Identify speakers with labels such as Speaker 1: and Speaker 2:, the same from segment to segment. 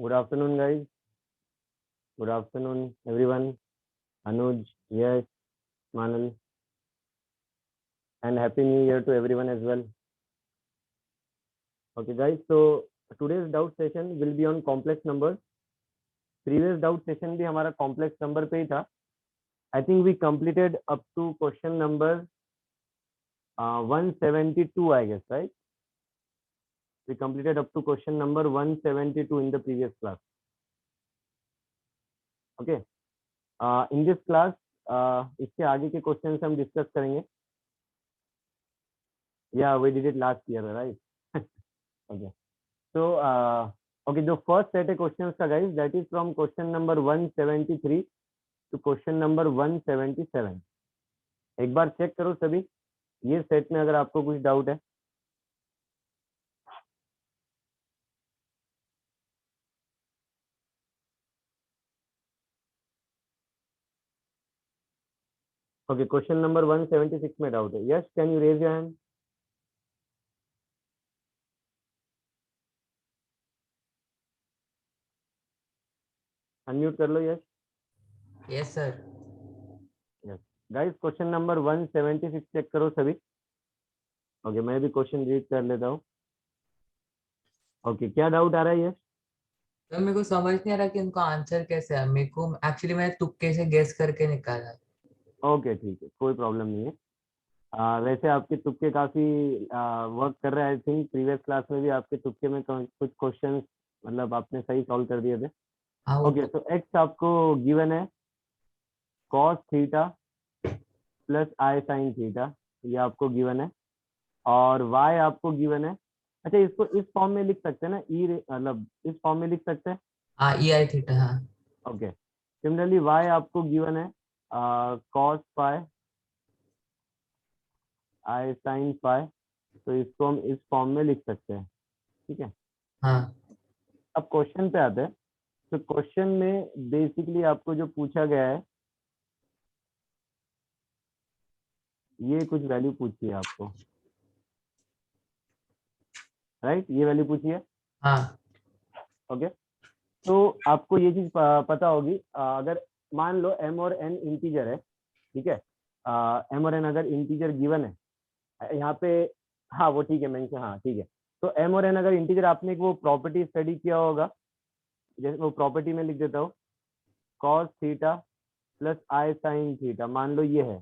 Speaker 1: Good afternoon, guys. Good afternoon, everyone. Anuj, yes, Manal, and Happy New Year to everyone as well. Okay, guys. So today's doubt session will be on complex numbers. Previous doubt session भी हमारा complex number पे ही था. I think we completed up to question number 172, I guess, right? We completed up to question number 172 in the previous class. Okay. In this class, इसके आगे के questions हम discuss करेंगे. Yeah, we did it last year, right? Okay. So, okay, the first set of questions का guys, that is from question number 173 to question number 177. एक बार check करो सभी, ये सेट में अगर आपको कुछ डाउट है. Okay, question number 176 में डाउट है. Yes, can you raise your hand? Unmute कर लो. Yes.
Speaker 2: Yes, sir.
Speaker 1: Yes. Guys, question number 176 check करो सभी. Okay, मैं भी क्वेश्चन रीड कर लेता हूँ. Okay, क्या डाउट आ रहा है? Yes.
Speaker 2: तो मेरे को समझ नहीं आ रहा कि उनका आंसर कैसे है. मेरे को एक्चुअली मैं तुक्के से गेस करके निकाला.
Speaker 1: ओके, ठीक है, कोई प्रॉब्लम नहीं है. वैसे आपके तुक्के काफी वर्क कर रहे हैं. आई थिंक प्रीवियस क्लास में भी आपके तुक्के में कुछ क्वेश्चंस मतलब आपने सही सॉल्व कर दिए थे. ओके, तो एक्स आपको गिवन है cos theta plus i sine theta, ये आपको गिवन है. और y आपको गिवन है. अच्छा, इसको इस फॉर्म में लिख सकते हैं ना, ई मतलब इस फॉर्म में लिख सकते हैं.
Speaker 2: हाँ, ई आई थीटा. हाँ.
Speaker 1: ओके, सिमिलरली y आपको गिवन है cos फाई आई साइन फाई, तो इसको हम इस फॉर्म में लिख सकते हैं. ठीक है.
Speaker 2: हाँ.
Speaker 1: अब क्वेश्चन पे आते हैं. तो क्वेश्चन में बेसिकली आपको जो पूछा गया है, ये कुछ वैल्यू पूछी है आपको, राइट? ये वैल्यू पूछी है.
Speaker 2: हाँ.
Speaker 1: ओके, तो आपको ये चीज पता होगी. अगर मान लो m और n इंटीजर है, ठीक है, m और n अगर इंटीजर गिवन है यहाँ पे, हाँ वो ठीक है मेंशन, हाँ ठीक है. तो m और n अगर इंटीजर, आपने एक वो प्रॉपर्टी स्टडी किया होगा, जैसे वो प्रॉपर्टी में लिख देता हूँ, cos theta plus i sine theta, मान लो ये है.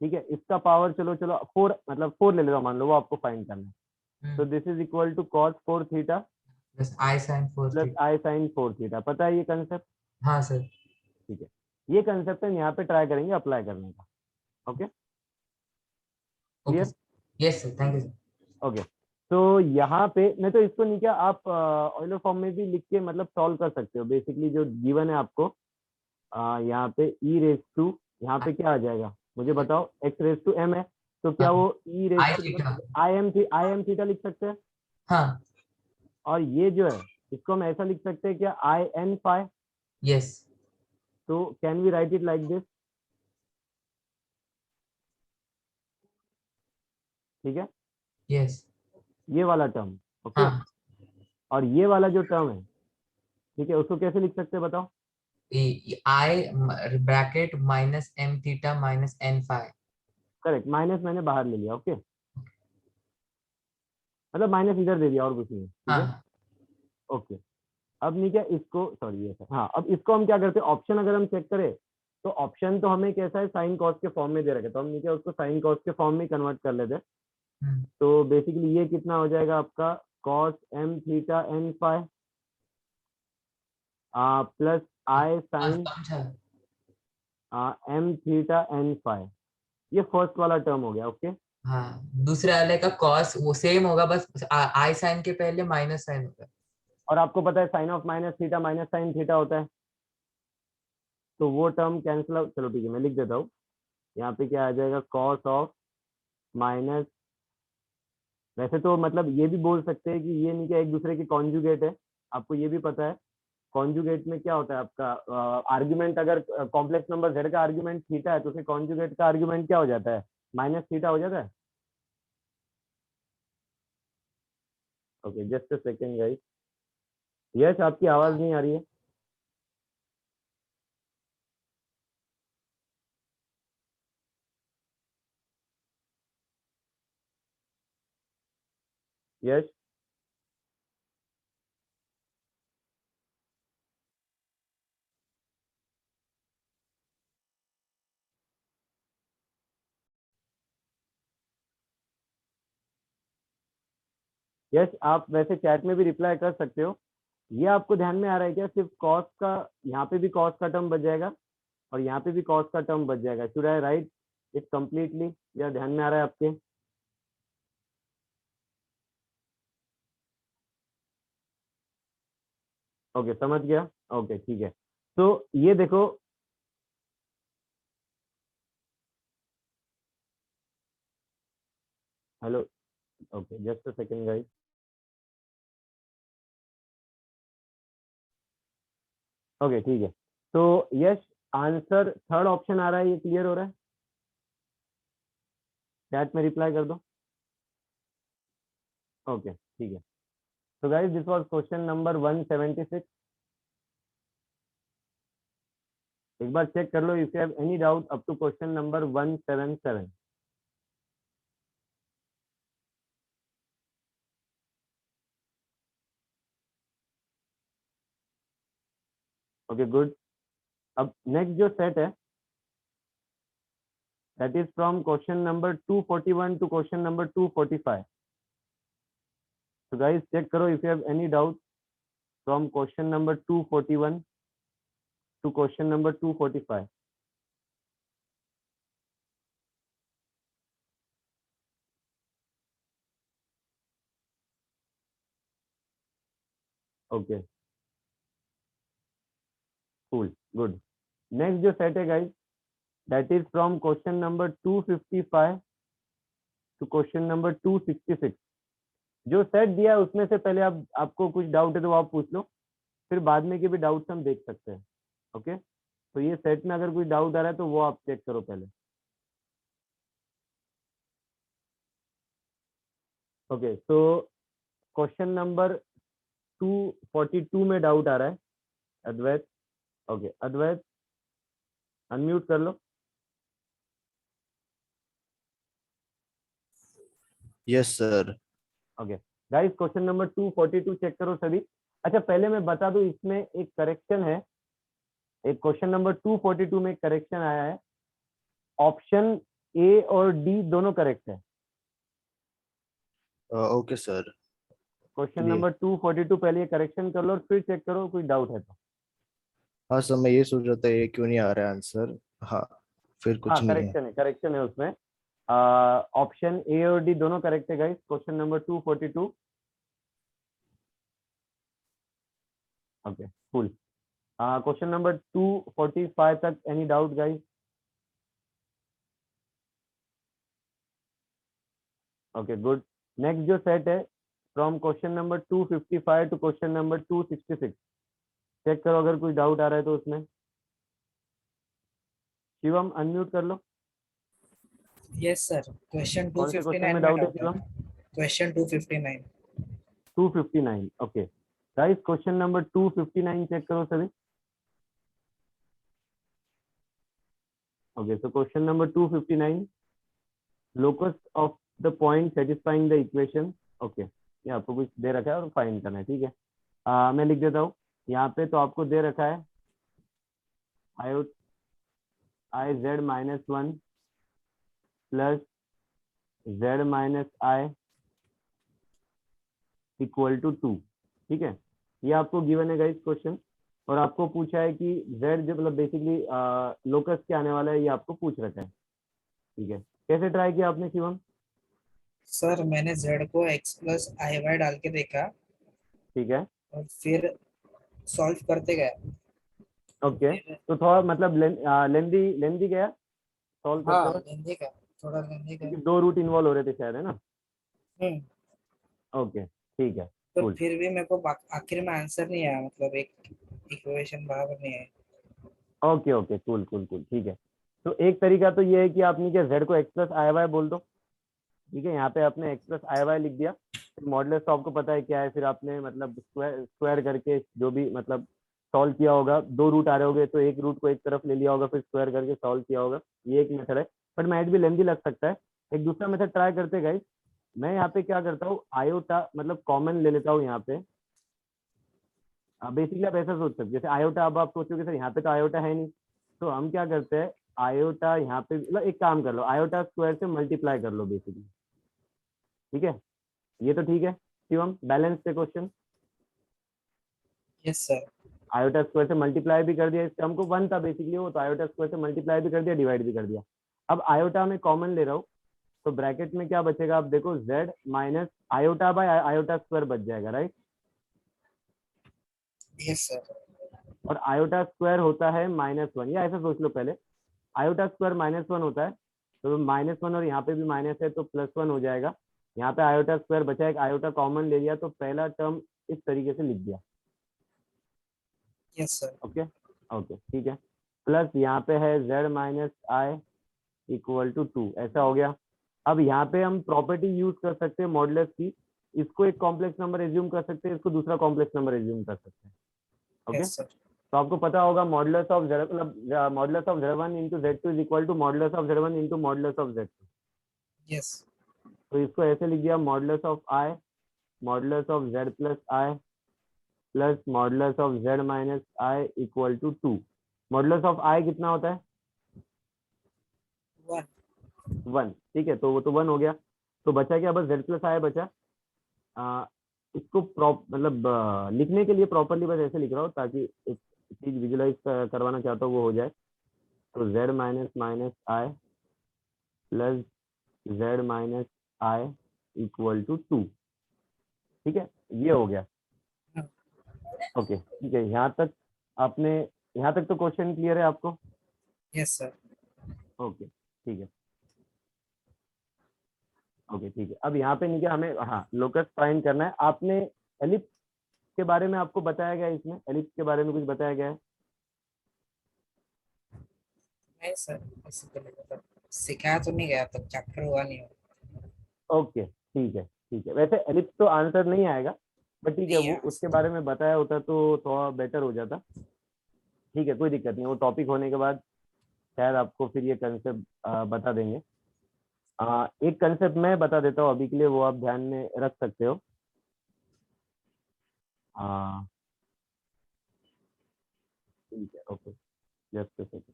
Speaker 1: ठीक है, इसका पावर चलो 4, मतलब 4 ले लेगा मान लो, वो आपको फाइंड करना है. तो this is equal to cos 4 theta
Speaker 2: plus i sine 4
Speaker 1: plus
Speaker 2: theta.
Speaker 1: I sine 4 theta. पता है ये कंसेप्ट?
Speaker 2: हाँ सर.
Speaker 1: ठीक है, ये कंसेप्ट हम यहाँ पे ट्राई करेंगे अप्लाई करने का. Okay,
Speaker 2: okay.
Speaker 1: Clear?
Speaker 2: Yes sir, thank you sir.
Speaker 1: Okay, तो यहाँ पे मैं तो इसको नहीं, क्या आप ऑइलर फॉर्म में भी लिख के मतलब सॉल्व कर सकते हो. बेसिकली जो गिवन है आपको यहाँ पे ई रेस टू, यहाँ पे क्या आ जाएगा मुझे बताओ, एक्स रेस टू एम है, तो क्या वो e raise
Speaker 2: i
Speaker 1: two
Speaker 2: theta.
Speaker 1: I m theta लिख सकते हैं.
Speaker 2: हाँ.
Speaker 1: और ये जो है इसको हम ऐसा लिख सकते हैं क्या, आई एन फाई.
Speaker 2: यस.
Speaker 1: तो can we write it like this? ठीक है,
Speaker 2: यस.
Speaker 1: ये वाला टर्म. ओके,
Speaker 2: हाँ.
Speaker 1: और ये वाला जो टर्म है, ठीक है, उसको कैसे लिख सकते हैं बताओ?
Speaker 2: I bracket minus m theta minus n phi.
Speaker 1: Correct, minus मैंने बाहर ले लिया. ओके, मतलब माइनस इधर दे दिया और कुछ नहीं. ठीक है.
Speaker 2: हाँ.
Speaker 1: ओके, अब नहीं क्या इसको, सॉरी ये हाँ, अब इसको हम क्या करते हैं, ऑप्शन अगर हम चेक करें तो ऑप्शन तो हमें कैसा है, साइन कॉस के फॉर्म में दे रखे, तो हम नहीं क्या उसको साइन कॉस के फॉर्म में कन्वर्ट कर लेते हैं. तो बेसिकली ये कितना हो जाएगा आपका, cos m theta n phi plus i sine m theta n phi. ये फर्स्ट वाला टर्म हो गया. ओके,
Speaker 2: हाँ, दूसरे वाले का कॉस वो सेम होगा, बस आई साइन के पहले माइनस साइन होगा.
Speaker 1: और आपको पता है sine of minus theta minus sine theta होता है, तो वो टर्म कैंसिल आउट. चलो ठीक है, मैं लिख देता हूँ. यहाँ पे क्या आ जाएगा, कॉस ऑफ माइनस, वैसे तो मतलब ये भी बोल सकते हैं कि ये नहीं क्या एक दूसरे के कॉन्जुगेट है. आपको ये भी पता है कॉन्जुगेट में क्या होता है आपका आर्ग्यूमेंट. अगर कॉम्प्लेक्स नंबर जेड का आर्ग्यूमेंट थीटा है तो उसके कॉन्जुगेट का आर्ग्यूमेंट क्या हो जाता है, माइनस थीटा हो जाता है. Okay, just a second guys. Yes, आपकी आवाज नहीं आ रही है। यस, यस, आप वैसे चैट में भी रिप्लाई कर सकते हो। ये आपको ध्यान में आ रहा है क्या, सिर्फ कॉस का, यहाँ पे भी कॉस का टर्म बच जाएगा और यहाँ पे भी कॉस का टर्म बच जाएगा? Should I right it completely? या ध्यान में आ रहा है आपके? ओके, समझ गया। ओके, ठीक है। तो ये देखो, hello, okay, just a second guys. Okay, ठीक है। तो यस, आंसर थर्ड ऑप्शन आ रहा है, ये क्लियर हो रहा है? चैट में रिप्लाई कर दो। ओके, ठीक है। तो guys, this was question number 176। एक बार चेक कर लो if you have any doubt up to question number 177। Okay, good. अब नेक्स्ट जो सेट है, that is from question number 241 to question number 245। तो गाइस, चेक करो if you have any doubt from question number 241 to question number 245। Okay, cool, good. Next जो set है guys, that is from question number 255 to question number 266। जो set दिया है उसमें से पहले आप, आपको कुछ डाउट है तो आप पूछ लो, फिर बाद में के भी डाउट्स हम देख सकते हैं। ओके, तो ये सेट में अगर कोई डाउट आ रहा है तो वो आप चेक करो पहले। ओके, तो क्वेश्चन नंबर 242 में डाउट आ रहा है, अद्वैत। ओके, अद्वैत, अनम्यूट कर लो।
Speaker 3: Yes sir.
Speaker 1: Okay guys, question number 242 check करो सभी। अच्छा, पहले मैं बता दूं, इसमें एक करेक्शन है। एक क्वेश्चन नंबर 242 में करेक्शन आया है। ऑप्शन ए और डी दोनों करेक्ट है।
Speaker 3: Okay sir.
Speaker 1: Question
Speaker 3: clear.
Speaker 1: Number 242 पहले ये करेक्शन कर लो और फिर चेक करो कोई डाउट है तो।
Speaker 3: हाँ सर, मैं ये सोच रहा था ये क्यों नहीं आ रहा है आंसर। हाँ, फिर
Speaker 1: हाँ,
Speaker 3: कुछ नहीं है।
Speaker 1: करेक्शन है उसमें। ऑप्शन ए और डी दोनों करेक्ट है guys, question number 242। Okay, cool. Question number 245 तक any doubt guys? Okay, good. Next जो सेट है, from question number 255 to question number 266। Check करो अगर कोई डाउट आ रहा है तो उसमें। शिवम, अनम्यूट कर लो।
Speaker 4: यस सर, क्वेश्चन
Speaker 1: कौन से क्वेश्चन
Speaker 4: 259
Speaker 1: में
Speaker 4: में
Speaker 1: डाउट है
Speaker 4: डाउट है।
Speaker 1: Shivam?
Speaker 4: Question 259।
Speaker 1: 259। Okay guys, question number 259 check करो सभी। Okay, so question number 259, locus of the point satisfying the equation. Okay, ये आपको कुछ दे रखा है और फाइंड करना है, ठीक है। मैं लिख देता हूँ यहाँ पे। तो आपको दे रखा है i i z minus one plus z minus i equal to two, ठीक है। ये आपको गिवन है गाइस क्वेश्चन, और आपको पूछा है कि जेड जो मतलब बेसिकली लोकस क्या आने वाला है, ये आपको पूछ रखा है, ठीक है। कैसे ट्राई किया आपने शिवम?
Speaker 4: सर मैंने z को x प्लस आई वाई डाल के देखा
Speaker 1: ठीक है,
Speaker 4: और फिर सॉल्व करते गया।
Speaker 1: ओके।
Speaker 4: फिर
Speaker 1: तो थोड़ा मतलब लेंदी लेंदी गया सॉल्व
Speaker 4: हाँ,
Speaker 1: करते हुए,
Speaker 4: लेंदी का, थोड़ा लेंदी का।
Speaker 1: क्योंकि दो रूट इन्वॉल्व हो रहे थे शायद, है ना?
Speaker 4: हम्म।
Speaker 1: ओके, ठीक है,
Speaker 4: तो
Speaker 1: कूल।
Speaker 4: फिर भी मेरे को आखिर में आंसर नहीं आया, मतलब एक इक्वेशन बराबर नहीं है।
Speaker 1: Okay, okay, cool cool cool, ठीक है। तो एक तरीका तो ये है कि आपने क्या जेड को एक्स प्लस आई वाई बोल दो, ठीक है। यहाँ पे आपने एक्स प्लस आई वाई लिख दिया, मॉडुलस तो आपको पता है क्या है, फिर आपने मतलब स्क्वायर करके जो भी मतलब सॉल्व किया होगा, 2 रूट आ रहे होंगे तो एक रूट को एक तरफ ले लिया होगा, फिर स्क्वायर करके सॉल्व किया होगा। ये एक मेथड है, बट मैथ भी लेंथी लग सकता है। एक दूसरा मेथड ट्राई करते हैं गाइस। मैं यहाँ पे क्या करता हूँ, आयोटा मतलब कॉमन ले लेता हूँ यहाँ पे। बेसिकली आप ऐसा सोच सकते हैं, जैसे आयोटा, अब आप सोचोगे सर यहाँ पे तो आयोटा है नहीं, तो हम क्या करते हैं, आयोटा यहाँ पे मतलब एक काम कर लो, आयोटा स्क्वायर से मल्टीप्लाई कर लो बेसिकली। ठीक है, ये तो ठीक है शिवम, बैलेंस से question.
Speaker 4: Yes sir.
Speaker 1: Iota square से मल्टीप्लाई भी कर दिया, इस टर्म को 1 था बेसिकली वो, तो आयोटा स्क्वायर से मल्टीप्लाई भी कर दिया, डिवाइड भी कर दिया। अब आयोटा में कॉमन ले रहा हूँ, तो ब्रैकेट में क्या बचेगा, आप देखो z minus iota by iota square बच जाएगा, राइट।
Speaker 4: Yes sir.
Speaker 1: और आयोटा स्क्वायर होता है -1, या ऐसा सोच लो पहले, आयोटा स्क्वायर -1 होता है, तो -1 और यहाँ पे भी माइनस है तो +1 हो जाएगा। यहाँ पे आयोटा स्क्वायर बचा, एक आयोटा कॉमन ले लिया, तो पहला टर्म इस तरीके से लिख दिया।
Speaker 4: Yes sir.
Speaker 1: ओके ओके ठीक है, प्लस यहाँ पे है z minus i equal to 2, ऐसा हो गया। अब यहाँ पे हम प्रॉपर्टी यूज कर सकते हैं मॉडुलस की, इसको एक कॉम्प्लेक्स नंबर एज्यूम कर सकते हैं, इसको दूसरा कॉम्प्लेक्स नंबर एज्यूम कर सकते हैं। Okay,
Speaker 4: yes sir.
Speaker 1: तो आपको पता होगा मॉडुलस ऑफ z मतलब modulus of z1 into z2 is equal to modulus of z1 into modulus of z2।
Speaker 4: Yes.
Speaker 1: तो इसको ऐसे लिख दिया, modulus of i modulus of z plus i plus modulus of z minus i equal to 2। Modulus of i कितना होता है, 1। ठीक है, तो वो तो 1 हो गया, तो बचा क्या, बस z प्लस i बचा। इसको मतलब लिखने के लिए प्रॉपरली बस ऐसे लिख रहा हूँ, ताकि एक चीज विजुलाइज करवाना चाहता हूँ वो हो जाए। तो z minus minus i plus z minus i equal to 2। ठीक है, ये हो गया। ओके ठीक है, यहाँ तक आपने, यहाँ तक तो क्वेश्चन क्लियर है आपको।
Speaker 4: Yes sir.
Speaker 1: ओके ठीक है, ओके ठीक है। अब यहाँ पे नीचे हमें हाँ लोकस फाइंड करना है। आपने एलिप्स के बारे में आपको बताया गया है, इसमें एलिप्स के बारे में कुछ बताया गया है।
Speaker 4: नहीं सर, ऐसे तो नहीं, मतलब सिखाया तो नहीं गया, तब चैप्टर हुआ नहीं
Speaker 1: ओके ठीक है, वैसे एलिप्स तो आंसर नहीं आएगा, बट ठीक है,
Speaker 4: नहीं
Speaker 1: वो
Speaker 4: है।
Speaker 1: उसके बारे में बताया होता तो थोड़ा बेटर हो जाता। ठीक है, कोई दिक्कत नहीं, वो टॉपिक होने के बाद शायद आपको फिर ये कंसेप्ट बता देंगे। एक कंसेप्ट मैं बता देता हूँ अभी के लिए, वो आप ध्यान में रख सकते हो। ठीक है, okay, just a second.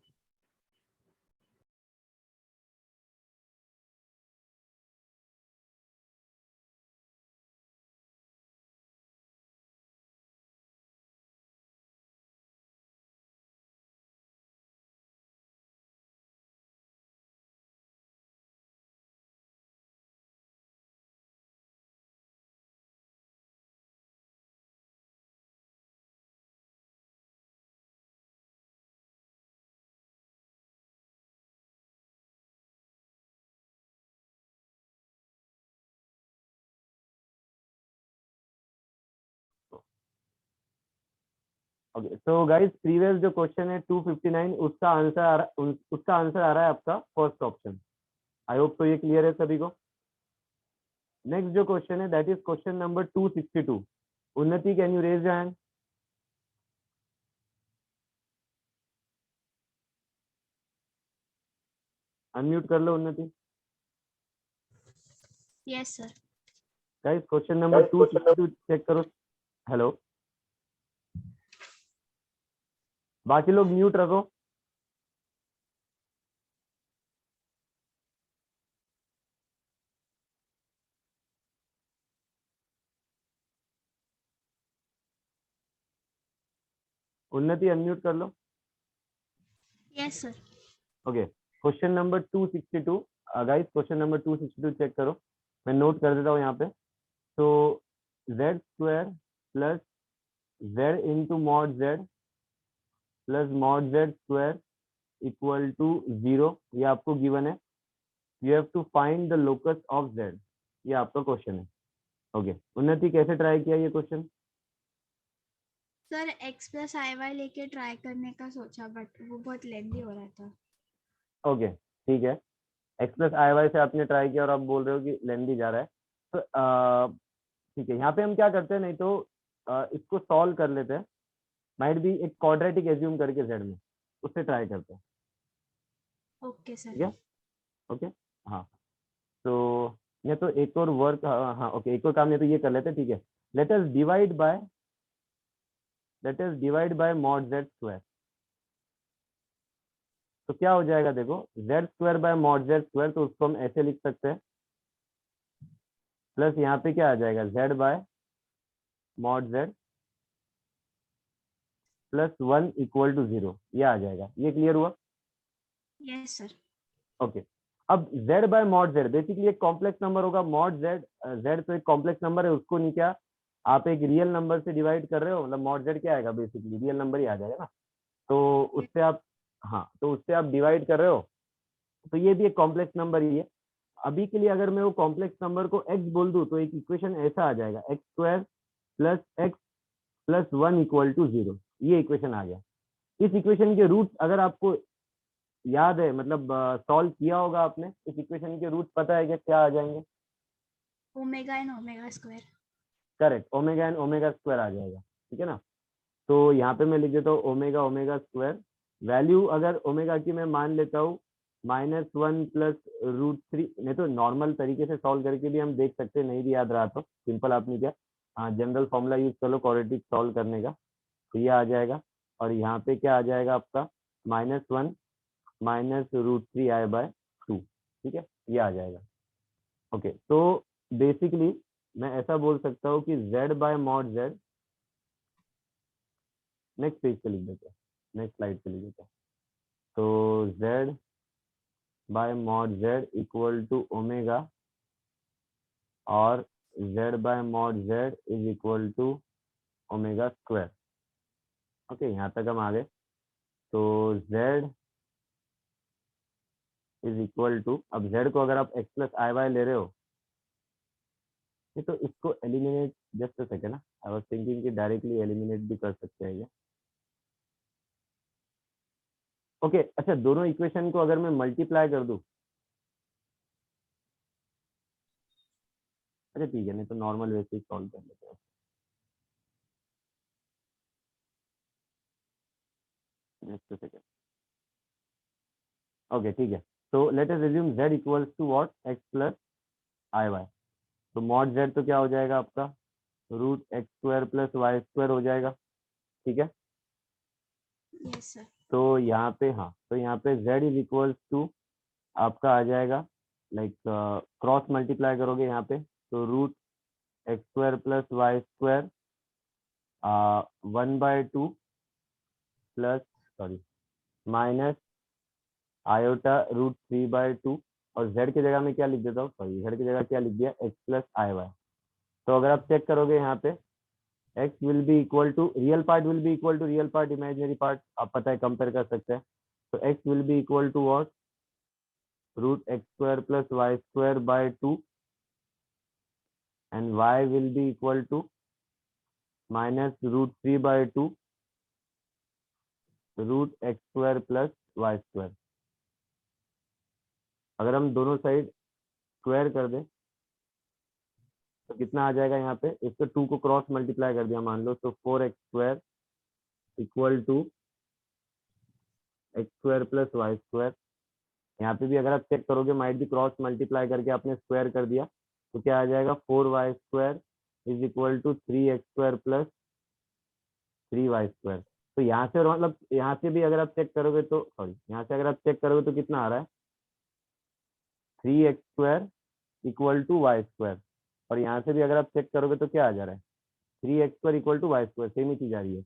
Speaker 1: Okay, तो गाइस प्रीवियस जो क्वेश्चन है 259, उसका आंसर आ रहा है आपका फर्स्ट ऑप्शन। आई होप तो ये क्लियर है सभी को। नेक्स्ट जो क्वेश्चन है that is question number 262। Unnati, can you raise your hand? Unmute कर लो Unnati.
Speaker 5: Yes sir.
Speaker 1: Guys question number 262 check करो। हेलो, बाकी लोग म्यूट रखो। उन्नति अनम्यूट कर लो।
Speaker 5: Yes sir.
Speaker 1: Okay, question number 262। Guys question number 262 check करो, मैं नोट कर देता हूँ यहाँ पे। तो z square plus z into mod z plus mod z square equal to 0, ये आपको गिवन है। You have to find the locus of z, ये आपका क्वेश्चन है। ओके, उन्नति कैसे ट्राई किया ये question?
Speaker 5: Sir x plus i Y लेके ट्राई करने का सोचा, बट वो बहुत लेंदी हो रहा था।
Speaker 1: ओके ठीक है, x प्लस आई वाई से आपने ट्राई किया और आप बोल रहे हो कि लेंदी जा रहा है। तो ठीक है, यहाँ पे हम क्या करते हैं, नहीं तो इसको सॉल्व कर लेते हैं, माइट भी एक क्वाड्रेटिक एज्यूम करके जेड में, उससे ट्राई करते हैं।
Speaker 5: ओके
Speaker 1: ठीक
Speaker 5: सर।
Speaker 1: है, ओके। हाँ, तो ये तो एक और वर्क, हाँ ओके, एक और काम ये तो ये कर लेते हैं, ठीक है। Let us divide by mod Z square. तो क्या हो जाएगा, देखो Z square by mod Z square, तो उसको हम ऐसे लिख सकते हैं, प्लस यहाँ पे क्या आ जाएगा, z by mod z plus 1 equal to 0, ये आ जाएगा। ये क्लियर हुआ?
Speaker 5: Yes sir.
Speaker 1: ओके। अब z by mod z basically एक कॉम्प्लेक्स नंबर होगा, मॉड z, z तो एक कॉम्प्लेक्स नंबर है, उसको नहीं क्या आप एक रियल नंबर से डिवाइड कर रहे हो, मतलब मॉड z क्या आएगा, बेसिकली रियल नंबर ही आ जाएगा ना। तो उससे आप, हाँ तो उससे आप डिवाइड कर रहे हो, तो ये भी एक कॉम्प्लेक्स नंबर ही है। अभी के लिए अगर मैं वो कॉम्प्लेक्स नंबर को x बोल दूं, तो एक इक्वेशन ऐसा आ जाएगा, x square plus x plus 1 equal to 0, ये इक्वेशन आ गया। इस इक्वेशन के रूट अगर आपको याद है, मतलब सॉल्व किया होगा आपने, इस इक्वेशन के रूट पता है क्या आ जाएंगे?
Speaker 5: Omega and omega square.
Speaker 1: Correct, omega and omega square आ जाएगा, ठीक है ना। तो यहाँ पे मैं लिख देता हूँ ओमेगा ओमेगा स्क्वायर, वैल्यू अगर ओमेगा की मैं मान लेता हूँ -1 प्लस √3, नहीं तो नॉर्मल तरीके से सॉल्व करके भी हम देख सकते हैं, नहीं भी याद रहा तो सिंपल आपने क्या, हाँ जनरल फॉर्मूला यूज कर लो क्वाड्रेटिक सॉल्व करने का, तो ये आ जाएगा। और यहाँ पे क्या आ जाएगा आपका, -1 -√3i/2, ठीक है, ये आ जाएगा। ओके, तो बेसिकली मैं ऐसा बोल सकता हूँ कि z by mod z, next page पे लिख देते हैं, नेक्स्ट स्लाइड पे लिख देते हैं। तो z by mod z equal to omega, और z by mod z is equal to omega square. Okay, यहाँ तक हम आ गए। तो z इज इक्वल टू, अब z को अगर आप x प्लस आई वाई ले रहे हो, तो इसको एलिमिनेट, जस्ट अ सेकंड ना, आई वाज थिंकिंग कि डायरेक्टली एलिमिनेट भी कर सकते हैं ये। ओके, अच्छा दोनों इक्वेशन को अगर मैं मल्टीप्लाई कर दूं, अच्छा ठीक है, नहीं तो नॉर्मल वे से सॉल्व कर लेते हैं। जस्ट अ सेकंड, ओके ठीक है। तो let us assume z equals to what, x plus i y. तो मॉड z तो क्या हो जाएगा आपका, √x² प्लस वाई स्क्वायर हो जाएगा, ठीक है।
Speaker 5: Yes sir.
Speaker 1: तो यहाँ पे, हाँ तो यहाँ पे z इज इक्वल्स टू आपका आ जाएगा, लाइक क्रॉस मल्टीप्लाई करोगे यहाँ पे, तो √x² plus y square 1/2 plus, sorry, minus iota √3/2, और z की जगह में क्या लिख देता हूँ, सॉरी z की जगह क्या लिख दिया, x प्लस आई वाई। तो अगर आप चेक करोगे यहाँ पे, x will be equal to, real part will be equal to real part, imaginary part आप पता है कंपेयर कर सकते हैं। तो x will be equal to what, √x² plus y square by 2, and y will be equal to -√3/2 √x² plus y square. अगर हम दोनों साइड स्क्वायर कर दें, तो कितना आ जाएगा, यहाँ पे इसको 2 को क्रॉस मल्टीप्लाई कर दिया मान लो, तो 4x² equal to x² plus y square. यहाँ पे भी अगर आप चेक करोगे, माइट भी क्रॉस मल्टीप्लाई करके आपने स्क्वायर कर दिया, तो क्या आ जाएगा, 4y² is equal to 3x² plus 3y²। तो यहाँ से, और मतलब यहाँ से भी अगर आप चेक करोगे तो, सॉरी यहाँ से अगर आप चेक करोगे तो कितना आ रहा है, 3x² इक्वल टू y²। और यहाँ से भी अगर आप चेक करोगे तो क्या आ जा रहा है, 3x² equal to y², same ही चीज आ रही है।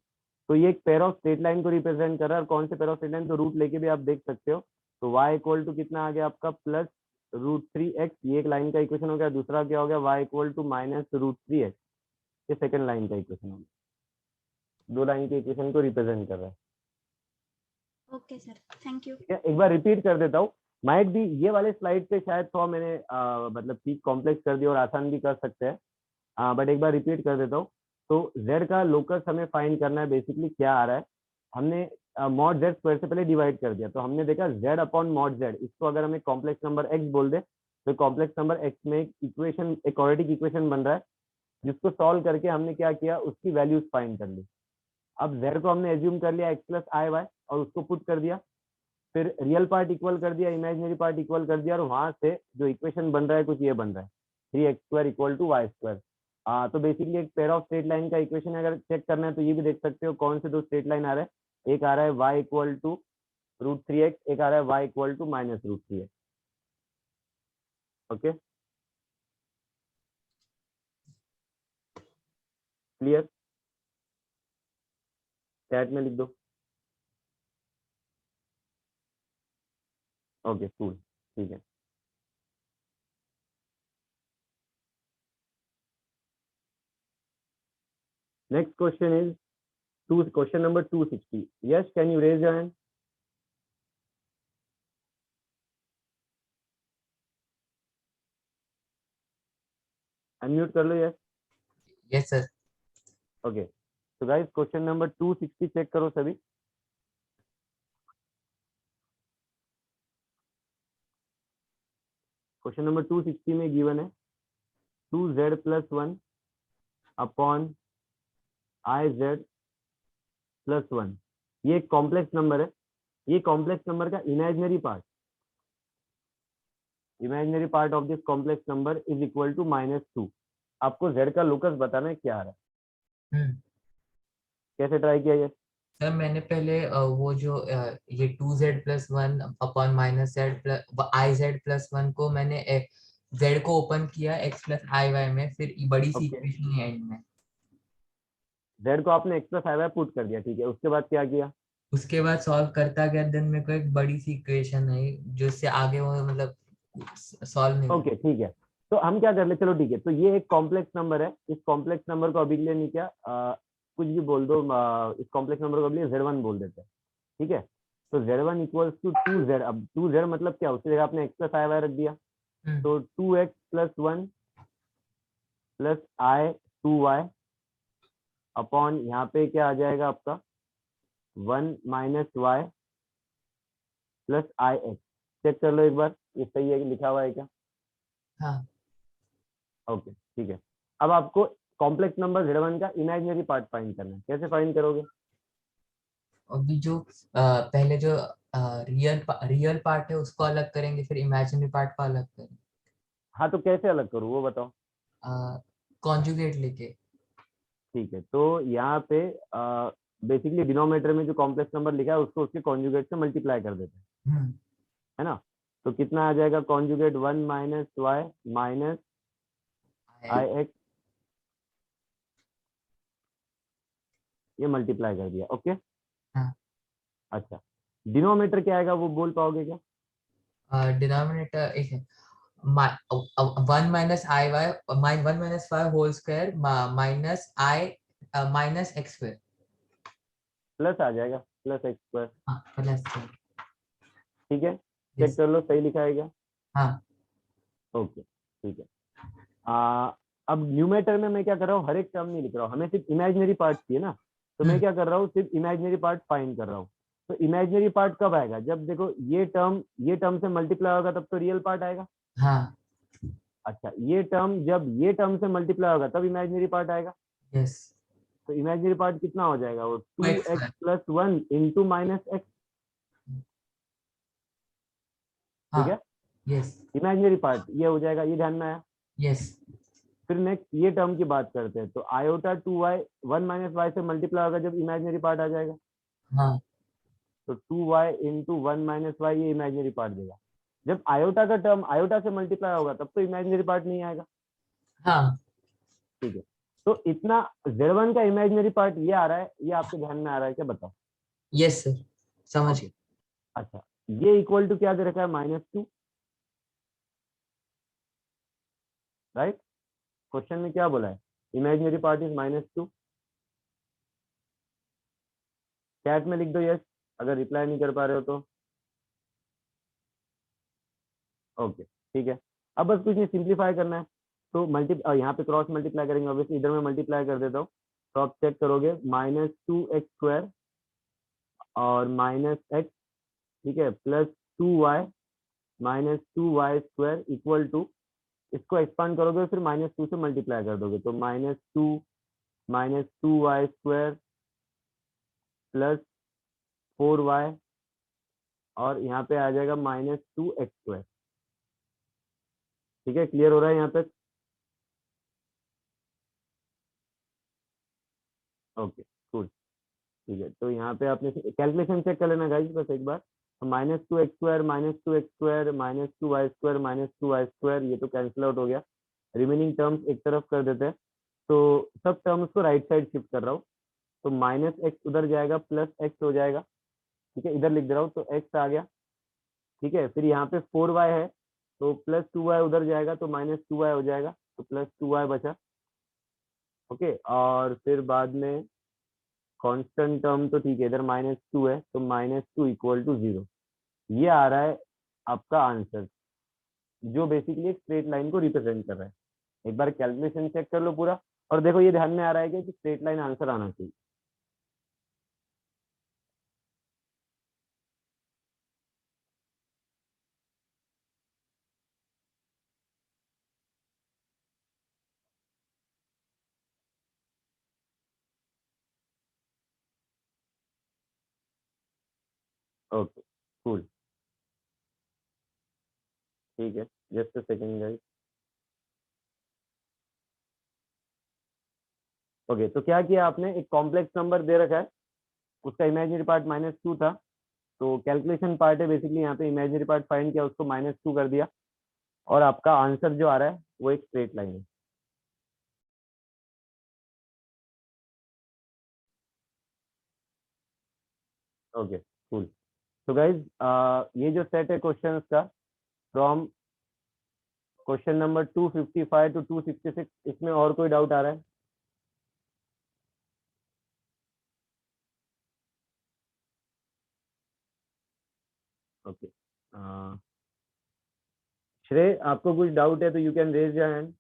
Speaker 1: तो ये एक पेयर ऑफ स्ट्रेट लाइन को रिप्रेजेंट कर रहा है, और कौन से पेयर ऑफ स्ट्रेट लाइन, तो रूट लेके भी आप देख सकते हो। तो y इक्वल टू कितना आ गया आपका, प्लस √3x, ये एक लाइन का इक्वेशन हो गया। दूसरा क्या हो गया, y equal to minus √3x, ये सेकंड लाइन का इक्वेशन हो गया। दो लाइन के इक्वेशन को रिप्रेजेंट कर रहा है।
Speaker 5: Okay sir, thank you.
Speaker 1: ठीक है, एक बार रिपीट कर देता हूँ, माइट भी ये वाले स्लाइड पे शायद थोड़ा मैंने मतलब चीज कॉम्प्लेक्स कर दी, और आसान भी कर सकते हैं, बट एक बार रिपीट कर देता हूँ। तो z का लोकस हमें फाइंड करना है, बेसिकली क्या आ रहा है, हमने मॉड z स्क्वायर से पहले डिवाइड कर दिया, तो हमने देखा z अपॉन मॉड z, इसको अगर हमें कॉम्प्लेक्स नंबर x बोल दे, तो कॉम्प्लेक्स नंबर x में एक इक्वेशन, एक क्वाड्रेटिक इक्वेशन बन रहा है, जिसको सॉल्व करके हमने क्या किया, उसकी वैल्यूज फाइंड कर ली। अब z को हमने एज्यूम कर लिया x प्लस आई वाई और उसको पुट कर दिया, फिर रियल पार्ट इक्वल कर दिया, इमेजिनरी पार्ट इक्वल कर दिया, और वहां से जो इक्वेशन बन रहा है कुछ ये बन रहा है 3x² इक्वल टू y²। तो बेसिकली एक पेयर ऑफ स्ट्रेट लाइन का इक्वेशन अगर चेक करना है तो ये भी देख सकते हो कौन से दो स्ट्रेट लाइन आ रहे हैं। एक आ रहा है y इक्वल टू √3x, एक आ रहा है y equal to -√3x। Okay, clear? Chat में लिख दो। ओके कूल, ठीक है। Next question is question number 260। Yes, can you raise your hand? Unmute कर लो। Yes,
Speaker 2: yes sir.
Speaker 1: ओके। तो गाइस क्वेश्चन नंबर 260 चेक करो सभी। क्वेश्चन नंबर 260 में गिवन है 2z plus 1 upon iz plus 1। ये एक कॉम्प्लेक्स नंबर है। ये कॉम्प्लेक्स नंबर का imaginary part of this complex number is equal to -2। आपको z का लोकस बताना है क्या आ रहा है। कैसे ट्राई किया ये?
Speaker 2: सर मैंने पहले वो जो ये 2z plus 1 upon -z plus iz+1 को मैंने z को ओपन किया x प्लस आई वाई में, फिर बड़ी सी
Speaker 1: Okay.
Speaker 2: इक्वेशन एंड में।
Speaker 1: z को आपने x plus i Y put कर दिया, ठीक है। उसके बाद क्या किया?
Speaker 2: उसके बाद सॉल्व करता गया, देन मेरे को एक बड़ी सी इक्वेशन आई जो इससे आगे वो मतलब सॉल्व नहीं हुई।
Speaker 1: ओके ठीक है। तो हम क्या कर ले, चलो ठीक है। तो ये एक कॉम्प्लेक्स नंबर है। इस कॉम्प्लेक्स नंबर को अभी के लिए नहीं क्या कुछ भी बोल दो। इस कॉम्प्लेक्स नंबर को अभी z1 बोल देते हैं, ठीक है। तो z1 इक्वल्स टू 2z। अब 2z मतलब क्या, उसकी जगह आपने x प्लस आई वाई रख दिया। तो 2x plus 1 plus i 2y upon यहाँ पे क्या आ जाएगा आपका 1 माइनस वाई प्लस आई एक्स। चेक कर लो एक बार ये सही है कि लिखा हुआ है क्या?
Speaker 2: हाँ।
Speaker 1: ओके ठीक है। अब आपको कॉम्प्लेक्स नंबर z1 का इमेजिनरी पार्ट फाइंड करना है। कैसे फाइंड करोगे?
Speaker 2: अभी जो पहले जो रियल पार्ट है उसको अलग करेंगे, फिर इमेजिनरी पार्ट को अलग करेंगे।
Speaker 1: हाँ तो कैसे अलग करूँ वो बताओ।
Speaker 2: कॉन्जुगेट लेके।
Speaker 1: ठीक है, तो यहाँ पे बेसिकली डिनोमिनेटर में जो कॉम्प्लेक्स नंबर लिखा है उसको उसके कॉन्जुगेट से मल्टीप्लाई कर देते हैं, है ना। तो कितना आ जाएगा कॉन्जुगेट 1 माइनस वाई माइनस आई एक्स, ये मल्टीप्लाई कर दिया। ओके
Speaker 2: हाँ।
Speaker 1: अच्छा, डिनोमिनेटर क्या आएगा वो बोल पाओगे क्या?
Speaker 2: डिनोमिनेटर एक है 1 minus i y 1 minus y whole square minus i minus x square.
Speaker 1: Plus आ जाएगा प्लस एक्स स्क्वायर,
Speaker 2: हाँ प्लस।
Speaker 1: ठीक है। चेक कर लो सही लिखा है क्या?
Speaker 2: हाँ।
Speaker 1: ओके ठीक है। अब न्यूमेटर में मैं क्या कर रहा हूँ, हर एक टर्म नहीं लिख रहा हूँ, हमें सिर्फ इमेजिनरी पार्ट चाहिए ना। तो मैं क्या कर रहा हूँ, सिर्फ इमेजिनरी पार्ट फाइंड कर रहा हूँ। तो इमेजिनरी पार्ट कब आएगा, जब देखो ये टर्म से मल्टीप्लाई होगा तब तो रियल पार्ट आएगा।
Speaker 2: हाँ।
Speaker 1: अच्छा, ये टर्म जब ये टर्म से मल्टीप्लाई होगा तब इमेजिनरी पार्ट आएगा।
Speaker 2: यस।
Speaker 1: तो इमेजिनरी पार्ट कितना हो जाएगा, वो 2x
Speaker 2: square.
Speaker 1: Plus 1 into minus x, ठीक है।
Speaker 2: हाँ। यस।
Speaker 1: इमेजिनरी पार्ट ये हो जाएगा, ये ध्यान में आया।
Speaker 2: यस।
Speaker 1: फिर नेक्स्ट ये टर्म की बात करते हैं। तो आयोटा 2y 1 माइनस वाई से मल्टीप्लाई होगा जब इमेजिनरी पार्ट आ जाएगा।
Speaker 2: हाँ।
Speaker 1: तो 2y इंटू 1 माइनस वाई ये इमेजिनरी पार्ट देगा। जब आयोटा का टर्म आयोटा से मल्टीप्लाई होगा तब तो इमेजिनरी पार्ट नहीं आएगा,
Speaker 2: हाँ।
Speaker 1: ठीक है। तो इतना z1 का इमेजिनरी पार्ट ये आ रहा है, ये आपके ध्यान में आ रहा है क्या बताओ?
Speaker 2: यस सर, समझ
Speaker 1: ओके अच्छा, ये इक्वल टू क्या दे रखा है, -2, राइट। क्वेश्चन में क्या बोला है, इमेजिनरी पार्ट इज -2। चैट में लिख दो यस अगर रिप्लाई नहीं कर पा रहे हो तो। ओके ठीक है। अब बस कुछ नहीं, सिंप्लीफाई करना है। तो यहाँ पे क्रॉस मल्टीप्लाई करेंगे, ऑब्वियसली इधर में मल्टीप्लाई कर देता हूँ। तो आप चेक करोगे -2x² और -x, ठीक है, plus 2y -2y² equal to इसको एक्सपांड करोगे फिर -2 से मल्टीप्लाई कर दोगे, तो -2 प्लस 4y और यहाँ पे आ जाएगा -2x²। ठीक है, क्लियर हो रहा है यहाँ तक? ओके कूल, ठीक है। तो यहाँ पे आपने कैलकुलेशन चेक कर लेना गाइस बस एक बार। -2x² -2y² -2y², ये तो कैंसिल आउट हो गया। रिमेनिंग टर्म्स एक तरफ कर देते हैं, तो सब टर्म्स को राइट साइड शिफ्ट कर रहा हूँ। तो -x उधर जाएगा, +x हो जाएगा। ठीक है, इधर लिख दे रहा हूँ, तो x आ गया। ठीक है, फिर यहाँ पे 4y है, तो +2y उधर जाएगा, तो -2y हो जाएगा, तो +2y बचा। ओके, और फिर बाद में कांस्टेंट टर्म तो ठीक है, इधर -2 है, तो -2 = 0। ये आ रहा है आपका आंसर, जो बेसिकली एक स्ट्रेट लाइन को रिप्रेजेंट कर रहा है। एक बार कैलकुलेशन चेक कर लो पूरा, और देखो ये ध्यान में आ रहा है कि स्ट्रेट लाइन आंसर आना चाहिए। ओके कूल, ठीक है, just a second guys. Okay, तो क्या किया आपने, एक कॉम्प्लेक्स नंबर दे रखा है, उसका इमेजिनरी पार्ट -2 था, तो कैलकुलेशन पार्ट है बेसिकली, यहाँ पे इमेजिनरी पार्ट फाइंड किया, उसको -2 कर दिया, और आपका आंसर जो आ रहा है वो एक स्ट्रेट लाइन है। Okay cool. तो गाइज ये जो सेट है क्वेश्चंस का, फ्रॉम क्वेश्चन नंबर 255 टू 266, इसमें और कोई डाउट आ रहा है? ओके, श्रेय आपको कुछ डाउट है तो you can raise your hand.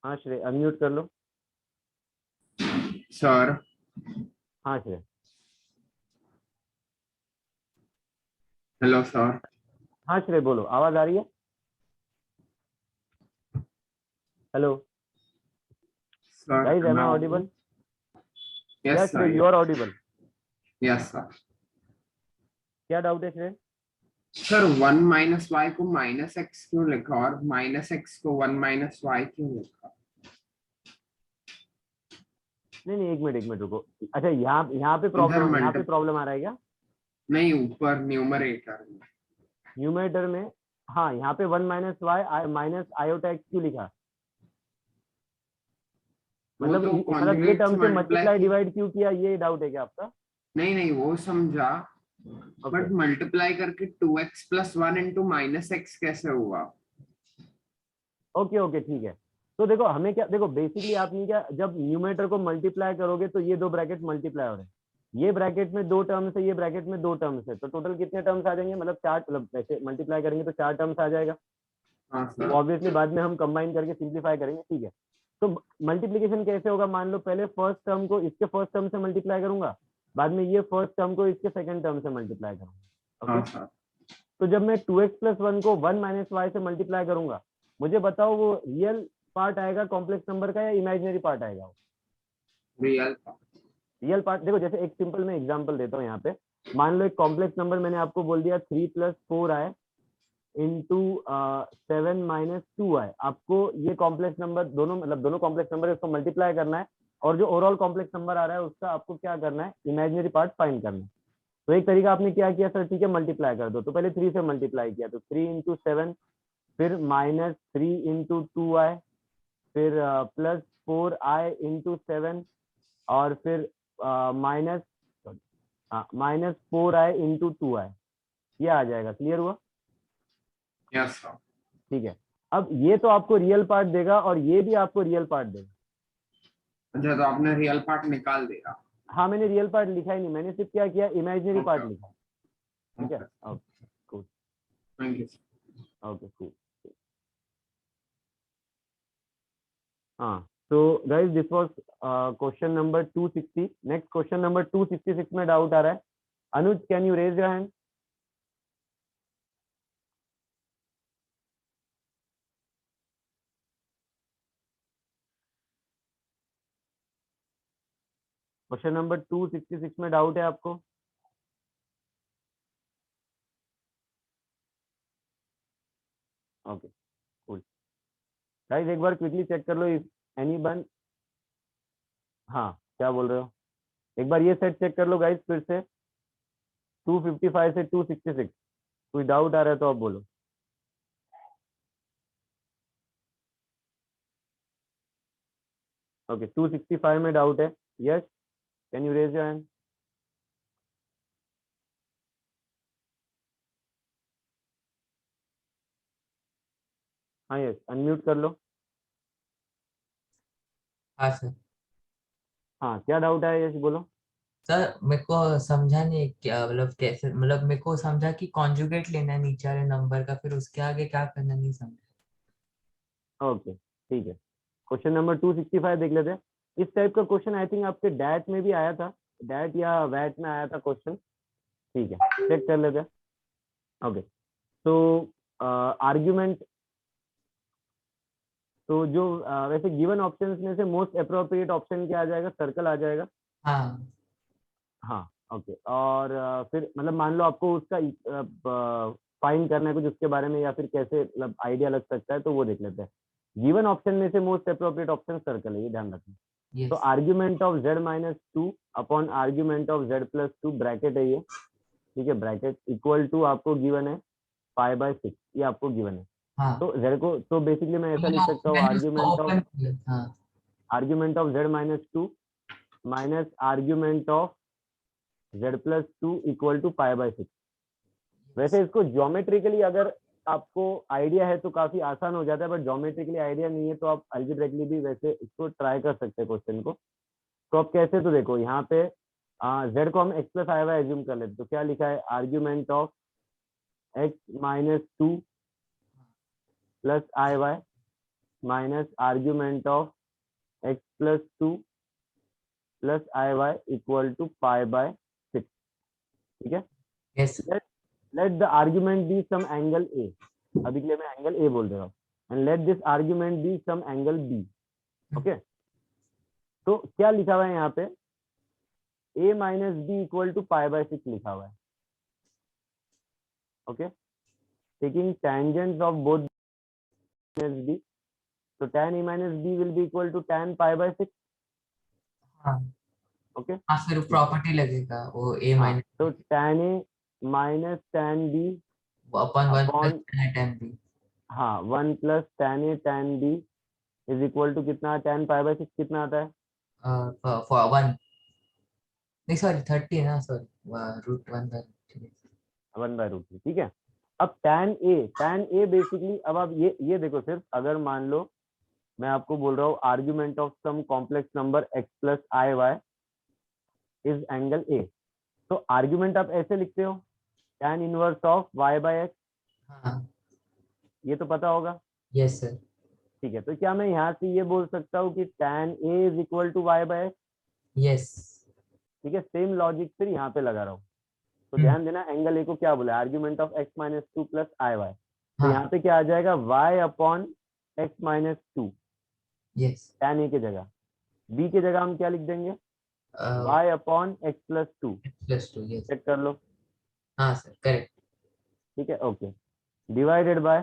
Speaker 1: हाँ श्रेय, अनम्यूट कर लो।
Speaker 6: सर
Speaker 1: हाँ श्रेय।
Speaker 6: Hello sir.
Speaker 1: हाँ श्रेय बोलो, आवाज आ रही है? Hello
Speaker 6: sir
Speaker 1: guys, am I audible?
Speaker 6: Yes
Speaker 1: yes Shrey,
Speaker 6: sir.
Speaker 1: You are audible.
Speaker 6: Yes sir.
Speaker 1: क्या डाउट है श्रेय?
Speaker 6: सर 1 - y को -x क्यों लिखा और -x को 1 - y क्यों लिखा?
Speaker 1: नहीं नहीं, एक मिनट रुको। अच्छा, यहाँ पे
Speaker 6: इधर
Speaker 1: प्रॉब्लम आ रहा है क्या?
Speaker 6: नहीं, ऊपर न्यूमरेटर में।
Speaker 1: न्यूमरेटर में? हाँ, यहाँ पे 1 - y माइनस आयोटा x क्यों लिखा?
Speaker 6: वो
Speaker 1: मतलब
Speaker 6: तो
Speaker 1: मतलब ये
Speaker 6: कॉन्जुगेट
Speaker 1: टर्म से
Speaker 6: मल्टीप्लाई
Speaker 1: मल्टीप्लाई डिवाइड क्यों किया, ये डाउट है क्या आपका?
Speaker 6: नहीं नहीं, वो समझा,
Speaker 1: ओके
Speaker 6: बट मल्टीप्लाई करके 2x + 1 × -x कैसे हुआ?
Speaker 1: ओके ओके, ठीक है। तो देखो हमें क्या, देखो बेसिकली आपने क्या, जब न्यूमरेटर को मल्टीप्लाई करोगे तो ये दो ब्रैकेट मल्टीप्लाई हो रहे हैं, ये ब्रैकेट में 2 टर्म्स है, ये ब्रैकेट में 2 टर्म्स है, तो टोटल कितने टर्म्स आ जाएंगे, मतलब 4, मतलब ऐसे मल्टीप्लाई करेंगे तो 4 टर्म्स आ जाएगा।
Speaker 6: हाँ सर।
Speaker 1: ऑब्वियसली बाद में हम कंबाइन करके सिंप्लीफाई करेंगे, ठीक है। तो मल्टीप्लीकेशन कैसे होगा, मान लो पहले फर्स्ट टर्म को इसके फर्स्ट टर्म से मल्टीप्लाई करूंगा, बाद में ये फर्स्ट टर्म को इसके सेकंड टर्म से मल्टीप्लाई करूंगा।
Speaker 6: हाँ
Speaker 1: ओके,
Speaker 6: सर।
Speaker 1: तो जब मैं 2x + 1 को 1 - y से मल्टीप्लाई करूंगा, मुझे बताओ वो रियल पार्ट आएगा कॉम्प्लेक्स नंबर का या इमेजिनरी पार्ट आएगा?
Speaker 6: रियल।
Speaker 1: Real part. देखो जैसे एक सिंपल मैं एग्जांपल देता हूँ यहाँ पे, मान लो एक कॉम्प्लेक्स नंबर मैंने आपको बोल दिया 3 + 4i इंटू 7 - 2i। आपको ये कॉम्प्लेक्स नंबर दोनों, मतलब दोनों कॉम्प्लेक्स नंबर है, उसको मल्टीप्लाई करना है, और जो ओवरऑल कॉम्प्लेक्स नंबर आ रहा है उसका आपको क्या करना है, इमेजिनरी पार्ट फाइंड करना है। तो एक तरीका आपने क्या किया सर, ठीक है मल्टीप्लाई कर दो, तो पहले 3 से मल्टीप्लाई किया, तो 3 × 7, फिर -3 × 2i, फिर +4i × 7, और फिर माइनस -4i × 2i, ये आ जाएगा। क्लियर हुआ?
Speaker 6: Yes sir.
Speaker 1: ठीक है, अब ये तो आपको रियल पार्ट देगा और ये भी आपको रियल पार्ट देगा।
Speaker 6: अच्छा, तो आपने रियल पार्ट निकाल दिया?
Speaker 1: हाँ, मैंने रियल पार्ट लिखा ही नहीं, मैंने सिर्फ क्या किया, इमेजिनरी पार्ट लिखा। ठीक है, okay cool,
Speaker 6: thank you.
Speaker 1: Okay cool. हाँ, तो guys this was question number 260। Next question number 266 में डाउट आ रहा है, Anuj, can you raise your hand? Question number 266 में डाउट है आपको? Okay, cool. गाइस एक बार क्विकली चेक कर लो, इफ एनीवन, हाँ क्या बोल रहे हो? एक बार ये सेट चेक कर लो गाइस फिर से, 255 से 266, कोई डाउट आ रहा है तो आप बोलो। ओके, 265 में डाउट है। Yes, can you raise your hand? हाँ यस, अनम्यूट कर लो।
Speaker 2: हाँ सर।
Speaker 1: हाँ, क्या डाउट है? यस बोलो।
Speaker 2: सर मेरे को समझा नहीं क्या, मतलब कैसे, मतलब मेरे को समझा कि कॉन्जुगेट लेना है नीचे वाले नंबर का, फिर उसके आगे क्या करना नहीं समझा।
Speaker 1: ओके ठीक है, क्वेश्चन नंबर 265 देख लेते हैं। इस टाइप का क्वेश्चन आई थिंक आपके डैट में भी आया था, डैट या वैट में आया था क्वेश्चन। ठीक है, चेक कर लेते हैं। ओके, तो आर्ग्यूमेंट, तो जो वैसे गिवन ऑप्शंस में से मोस्ट अप्रोप्रिएट ऑप्शन क्या आ जाएगा? सर्कल आ जाएगा।
Speaker 2: हाँ
Speaker 1: हाँ ओके, और फिर मतलब मान लो आपको उसका फाइंड करना है कुछ उसके बारे में, या फिर कैसे मतलब आइडिया लग सकता है, तो वो देख लेते हैं। गिवन ऑप्शन में से मोस्ट अप्रोप्रिएट ऑप्शन सर्कल है, ये ध्यान रखना।
Speaker 2: यस।
Speaker 1: तो argument of z minus two upon argument of z plus to, bracket है ये, ठीक है, ब्रैकेट इक्वल टू आपको गिवन है 5/6, ये आपको गिवन है।
Speaker 2: हाँ
Speaker 1: तो z को, तो बेसिकली मैं ऐसा लिख सकता हूँ,
Speaker 2: मैंने उसको
Speaker 1: आर्ग्यूमेंट ऑफ
Speaker 2: ओपन किया। हाँ
Speaker 1: z minus two minus argument of z plus two equal to 5/6। वैसे इसको ज्योमेट्रिकली अगर आपको आइडिया है तो काफी आसान हो जाता है, बट ज्योमेट्रिकली आइडिया नहीं है तो आप अल्जेब्रिकली भी वैसे इसको ट्राई कर सकते हैं क्वेश्चन को। तो आप कैसे, तो देखो यहाँ पे z को हम x plus i y assume कर लेते, तो क्या लिखा है? Argument of x minus two plus i y minus argument of x plus two plus i y equal to 5/6, ठीक है।
Speaker 2: Yes.
Speaker 1: Let the argument be some angle A, अभी के लिए मैं एंगल A बोल रहा हूँ, and let this argument be some angle B, okay. तो क्या लिखा हुआ है यहाँ पे? A minus B equal to 5/6 लिखा हुआ है, okay. Taking tangents of both minus b, so tan A minus b will be equal to tan 5/6,
Speaker 2: हाँ
Speaker 1: ओके।
Speaker 2: हाँ, फिर प्रॉपर्टी लगेगा वो a
Speaker 1: हाँ,
Speaker 2: माइनस
Speaker 1: तो tan A minus tan B
Speaker 2: upon 1
Speaker 1: upon,
Speaker 2: plus tan b।
Speaker 1: हाँ 1 प्लस tan A tan B is equal to कितना? tan 5/6 कितना आता है?
Speaker 2: फॉर 1, नहीं सॉरी 30 है ना, सॉरी √1/3।
Speaker 1: 1/√3, ठीक है। अब tan A बेसिकली, अब आप ये देखो, सिर्फ अगर मान लो मैं आपको बोल रहा हूँ argument of some complex number x plus i y is angle A, तो आर्ग्यूमेंट आप ऐसे लिखते हो, tan इनवर्स ऑफ y/x,
Speaker 2: हाँ
Speaker 1: ये तो पता होगा,
Speaker 2: यस सर।
Speaker 1: ठीक है। तो क्या मैं यहाँ से ये बोल सकता हूँ कि tan A is equal to y/x?
Speaker 2: Yes.
Speaker 1: ठीक है, सेम लॉजिक फिर यहाँ पे लगा रहा हूँ। तो ध्यान देना, एंगल ए को क्या बोला? Argument of x minus two plus i y, तो
Speaker 2: हाँ
Speaker 1: यहाँ पे क्या आ जाएगा? y upon x minus two,
Speaker 2: yes.
Speaker 1: tan A की जगह, b की जगह हम क्या लिख देंगे? y upon x plus two.
Speaker 2: +2 yes.
Speaker 1: Check कर लो,
Speaker 2: हाँ सर करेक्ट।
Speaker 1: ठीक है, okay. Divided by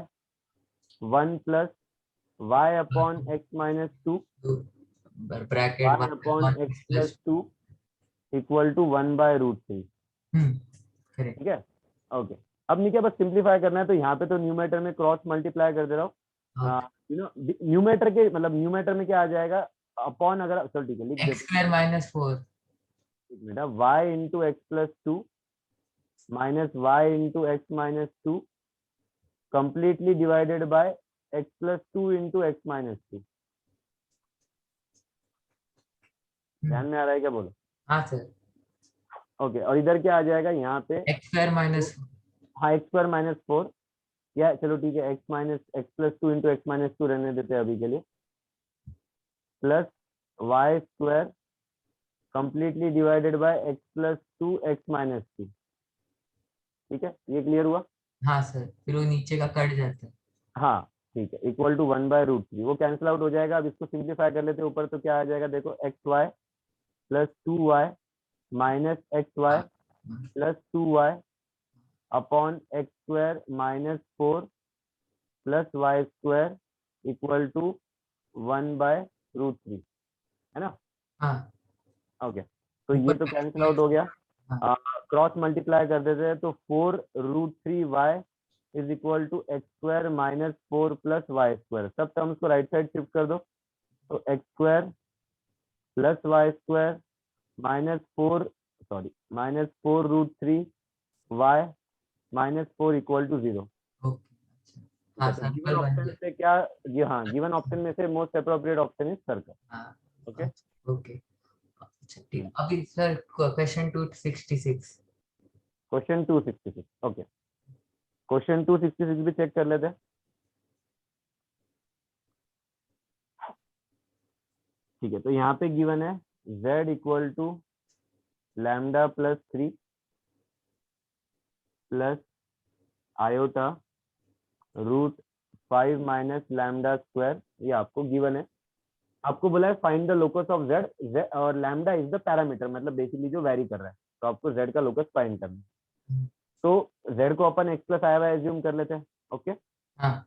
Speaker 1: 1 plus y upon x minus two,
Speaker 2: bracket
Speaker 1: y upon x plus two equal to 1/√3,
Speaker 2: correct.
Speaker 1: ठीक है, ओके। अब नीचे बस सिंप्लीफाई करना है, तो यहाँ पे तो न्यूमेटर में क्रॉस मल्टीप्लाई कर दे रहा हूँ, यू नो न्यूमेटर के, मतलब न्यूमेटर में क्या आ जाएगा? अपॉन, अगर चलो ठीक है लिख
Speaker 2: x
Speaker 1: देते
Speaker 2: स्क्वायर -4।
Speaker 1: बेटा, y into x plus two minus y into x minus two completely divided by x plus two into x minus two. ध्यान में आ रहा है क्या? बोलो।
Speaker 2: हाँ सर।
Speaker 1: ओके, और इधर क्या आ जाएगा यहाँ पे?
Speaker 2: x square -4।
Speaker 1: हाँ, एक्स स्क्वायर माइनस फोर, या चलो ठीक है, x minus x plus two into x minus two रहने देते हैं अभी के लिए, plus y square completely divided by x plus two x minus two. ठीक है, ये क्लियर हुआ?
Speaker 2: हाँ सर, फिर वो नीचे का कट जाता है।
Speaker 1: हाँ ठीक है, इक्वल टू 1/√3, वो कैंसिल आउट हो जाएगा। अब इसको सिंप्लीफाई कर लेते हैं ऊपर, तो क्या आ जाएगा देखो, XY plus 2Y minus XY plus 2Y upon X² minus 4 plus Y² equal to 1/√3, है ना?
Speaker 2: हाँ
Speaker 1: ओके, तो ये तो कैंसिल आउट हो गया।
Speaker 2: हाँ।
Speaker 1: क्रॉस मल्टीप्लाई कर देते हैं, तो 4√3Y is equal to X² minus 4 plus Y²। सब टर्म्स को राइट साइड शिफ्ट कर दो, तो X² plus Y² minus 4√3Y minus 4 equal to 0।
Speaker 2: Okay, हाँ
Speaker 1: तो गिवन
Speaker 2: सर्कल बन
Speaker 1: ऑप्शन
Speaker 2: गया।
Speaker 1: से क्या, जी हाँ, गिवन ऑप्शन में से most appropriate option is circle.
Speaker 2: हाँ
Speaker 1: ओके,
Speaker 2: ओके, अच्छा ठीक। अभी sir question 266।
Speaker 1: Question 266, okay, question 266 भी चेक कर लेते हैं। ठीक है, तो यहाँ पे गिवन है z equal to lambda plus 3 plus iota root 5 minus lambda square, ये आपको गिवन है। आपको बोला है find the locus of z, और लैम्डा इज द पैरामीटर, मतलब बेसिकली जो वेरी कर रहा है, तो आपको z का लोकस फाइंड करना है। तो z को अपन x plus i y assume कर लेते हैं। ओके
Speaker 2: हाँ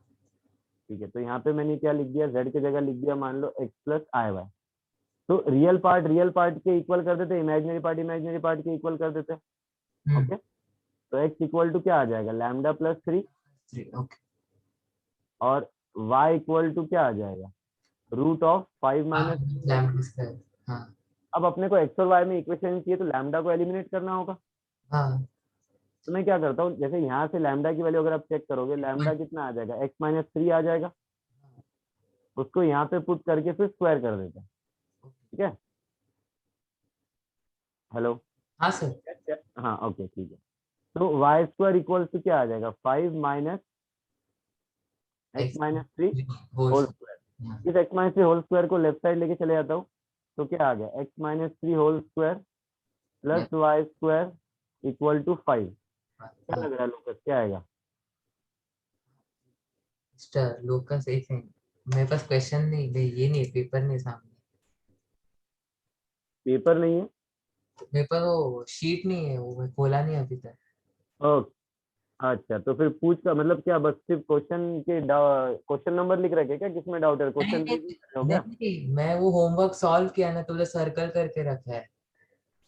Speaker 1: ठीक है, तो यहाँ पे मैंने क्या लिख दिया, z की जगह लिख दिया मान लो x प्लस आई वाई। तो रियल पार्ट के इक्वल कर देते, इमेजिनरी पार्ट के इक्वल कर देते। ओके, तो x इक्वल टू क्या आ जाएगा, लैम्डा प्लस 3,
Speaker 2: ओके,
Speaker 1: और y इक्वल टू क्या आ जाएगा, root of 5 minus.
Speaker 2: Lambda square. हाँ
Speaker 1: अब अपने को x और y में इक्वेशन चाहिए, तो लैम्डा को एलिमिनेट करना होगा।
Speaker 2: हाँ,
Speaker 1: तो मैं क्या करता हूँ, जैसे यहाँ से लैम्डा की वैल्यू अगर आप चेक करोगे, लैम्डा कितना आ जाएगा, x माइनस 3 आ जाएगा, उसको यहाँ पे पुट करके फिर स्क्वायर कर देते हैं। ठीक है, हेलो,
Speaker 2: हाँ सर,
Speaker 1: हाँ ओके ठीक है। तो y² इक्वल्स टू क्या आ जाएगा, 5 minus x minus 3 whole square. इस x माइनस 3 होल स्क्वायर को लेफ्ट साइड लेके चले जाता हूँ, तो क्या आ गया, x minus 3 whole square plus y² equal to 5। क्या लग रहा है लोकस, क्या आएगा?
Speaker 2: मिस्टर लोकस, एक सेकंड, मेरे पास क्वेश्चन नहीं, ये नहीं, पेपर नहीं सामने,
Speaker 1: पेपर नहीं है?
Speaker 2: मेरे पास वो शीट नहीं है, वो मैं खोला नहीं अभी तक।
Speaker 1: ओके, अच्छा, तो फिर पूछ का मतलब क्या, बस सिर्फ क्वेश्चन नंबर लिख रखे क्या, किसमें डाउट है, क्वेश्चन हो गया?
Speaker 2: नहीं, मैं वो होमवर्क सॉल्व किया ना, तो वो सर्कल करके रखा है।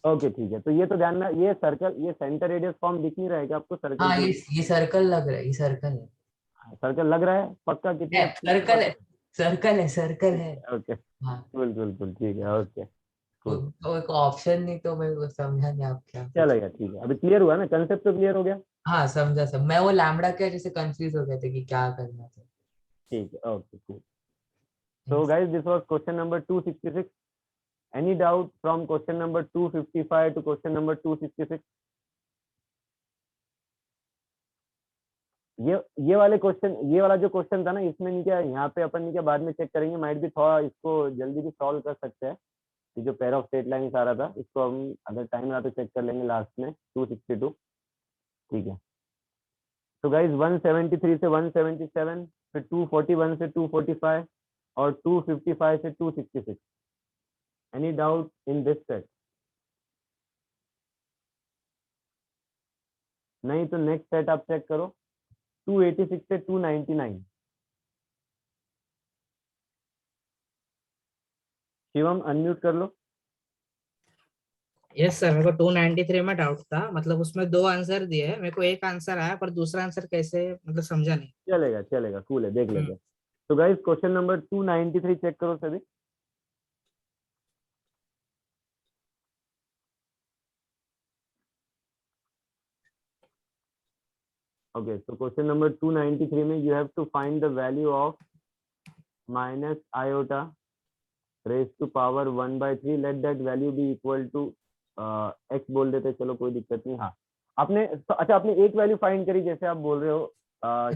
Speaker 1: ओके ठीक है, तो ये तो ध्यान में, ये सर्कल, ये सेंटर रेडियस फॉर्म दिख नहीं रहेगा आपको, सर्कल
Speaker 2: हाँ,
Speaker 1: की
Speaker 2: ये सर्कल लग रहा है, ये सर्कल है,
Speaker 1: सर्कल लग रहा है पक्का, कितने
Speaker 2: सर्कल है, सर्कल है, सर्कल है।
Speaker 1: ओके,
Speaker 2: हाँ,
Speaker 1: बिल्कुल ठीक है, ओके cool।
Speaker 2: तो एक ऑप्शन नहीं, तो मैं वो समझा नहीं आप क्या पूछ।
Speaker 1: चलेगा ठीक है, अभी क्लियर हुआ ना, कंसेप्ट तो क्लियर हो गया।
Speaker 2: हाँ समझा सब, मैं वो लैम्बडा के जैसे कंफ्यूज हो गए थे कि क्या करना था।
Speaker 1: ठीक है, okay cool। So guys, this was question number 266. Any doubt from question number 255 to question number 266? ये वाले क्वेश्चन, ये वाला जो क्वेश्चन था ना, इसमें नहीं क्या, यहाँ पे अपन नहीं क्या बाद में चेक करेंगे, माइट भी थोड़ा इसको जल्दी भी सॉल्व कर सकते हैं। ये जो पेयर ऑफ स्ट्रेट लाइन आ रहा था, इसको हम अगर टाइम रहा तो चेक कर लेंगे लास्ट में 262। ठीक है, तो गाइज 173 से 177, फिर 241 से 245 और 255 से 266। Any doubt in this set? नहीं तो नेक्स्ट सेट आप चेक करो, 286 से 299। शिवम अनम्यूट कर लो।
Speaker 4: यस सर, मेरे को 293 में डाउट था, मतलब उसमें दो आंसर दिए हैं, मेरे को एक आंसर आया पर दूसरा आंसर कैसे, मतलब समझा नहीं।
Speaker 1: चलेगा कूल है, देख लेते हैं। तो गाइस क्वेश्चन नंबर 293 चेक करो सभी। ओके, so क्वेश्चन नंबर 293 में you have to find the value of minus iota raise to power 1/3, let that value be equal to x बोल देते, चलो कोई दिक्कत नहीं। हाँ आपने अच्छा, आपने एक वैल्यू फाइंड करी जैसे आप बोल रहे हो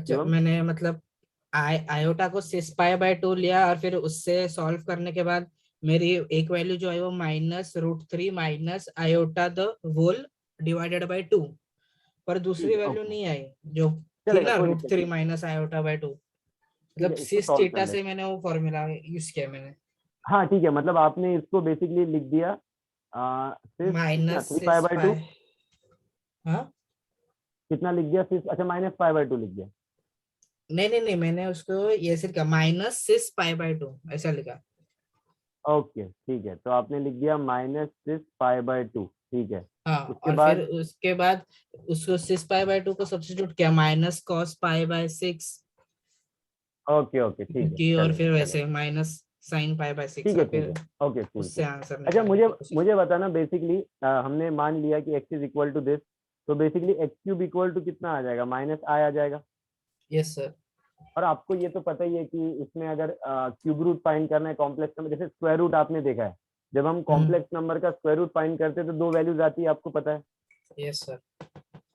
Speaker 1: शिवम?
Speaker 4: मैंने मतलब आयोटा को 6π/2 लिया और फिर उससे सॉल्व करने के बाद मेरी एक वैल्यू जो है वो -√3 minus iota the whole divided by 2। पर दूसरी
Speaker 1: ठीक है,
Speaker 4: वैल्यू
Speaker 1: ओके,
Speaker 4: नहीं आई जो थी
Speaker 1: चलेगा,
Speaker 4: ना
Speaker 1: कोई
Speaker 4: रूट
Speaker 1: दिक्कत
Speaker 4: थ्री
Speaker 1: नहीं,
Speaker 4: माइनस आयोटा बाय टू,
Speaker 1: ठीक
Speaker 4: मतलब
Speaker 1: है, इसको
Speaker 4: सिस
Speaker 1: सॉल्व कर
Speaker 4: थीटा
Speaker 1: ले।
Speaker 4: से मैंने वो फॉर्मूला यूज किया मैंने,
Speaker 1: हाँ ठीक है, मतलब आपने इसको बेसिकली लिख दिया सिर्फ कितना
Speaker 4: माइनस
Speaker 1: 3 पाई
Speaker 4: सिस
Speaker 1: बाय 2,
Speaker 4: पाई, हाँ
Speaker 1: कितना लिख दिया सिर्फ, अच्छा -π/2 लिख दिया।
Speaker 4: नहीं नहीं नहीं, मैंने उसको ये सिर्फ लिखा minus cis pi by two ऐसा लिखा।
Speaker 1: ओके ठीक है, तो आपने लिख दिया -6π/2, ठीक है,
Speaker 4: हाँ
Speaker 1: उसके
Speaker 4: और फिर
Speaker 1: बाद
Speaker 4: उसके बाद उसको सिस पाई बाय टू को सब्स्टिट्यूट किया minus cos pi by 6,
Speaker 1: okay okay ठीक है,
Speaker 4: क्योंकि और
Speaker 1: चलेगा
Speaker 4: फिर
Speaker 1: चलेगा,
Speaker 4: वैसे माइनस साइन पाई बाय 6
Speaker 1: ठीक है
Speaker 4: और
Speaker 1: ठीक
Speaker 4: फिर
Speaker 1: है, ओके ठीक
Speaker 4: उससे
Speaker 1: है।
Speaker 4: आंसर
Speaker 1: अच्छा,
Speaker 4: निकालने
Speaker 1: मुझे
Speaker 4: की कोशिश।
Speaker 1: मुझे बताना बेसिकली, हमने मान लिया कि x is equal to this, तो बेसिकली x³ इक्वल टू कितना आ जाएगा, -i आ जाएगा।
Speaker 4: Yes sir.
Speaker 1: और आपको ये तो पता ही है कि इसमें अगर क्यूब रूट फाइंड करना है कॉम्प्लेक्स नंबर, जैसे स्क्वायर रूट आपने देखा है, जब हम कॉम्प्लेक्स नंबर का स्क्वायर रूट फाइंड करते हैं तो 2 वैल्यूज आती है, आपको पता है।
Speaker 4: Yes sir.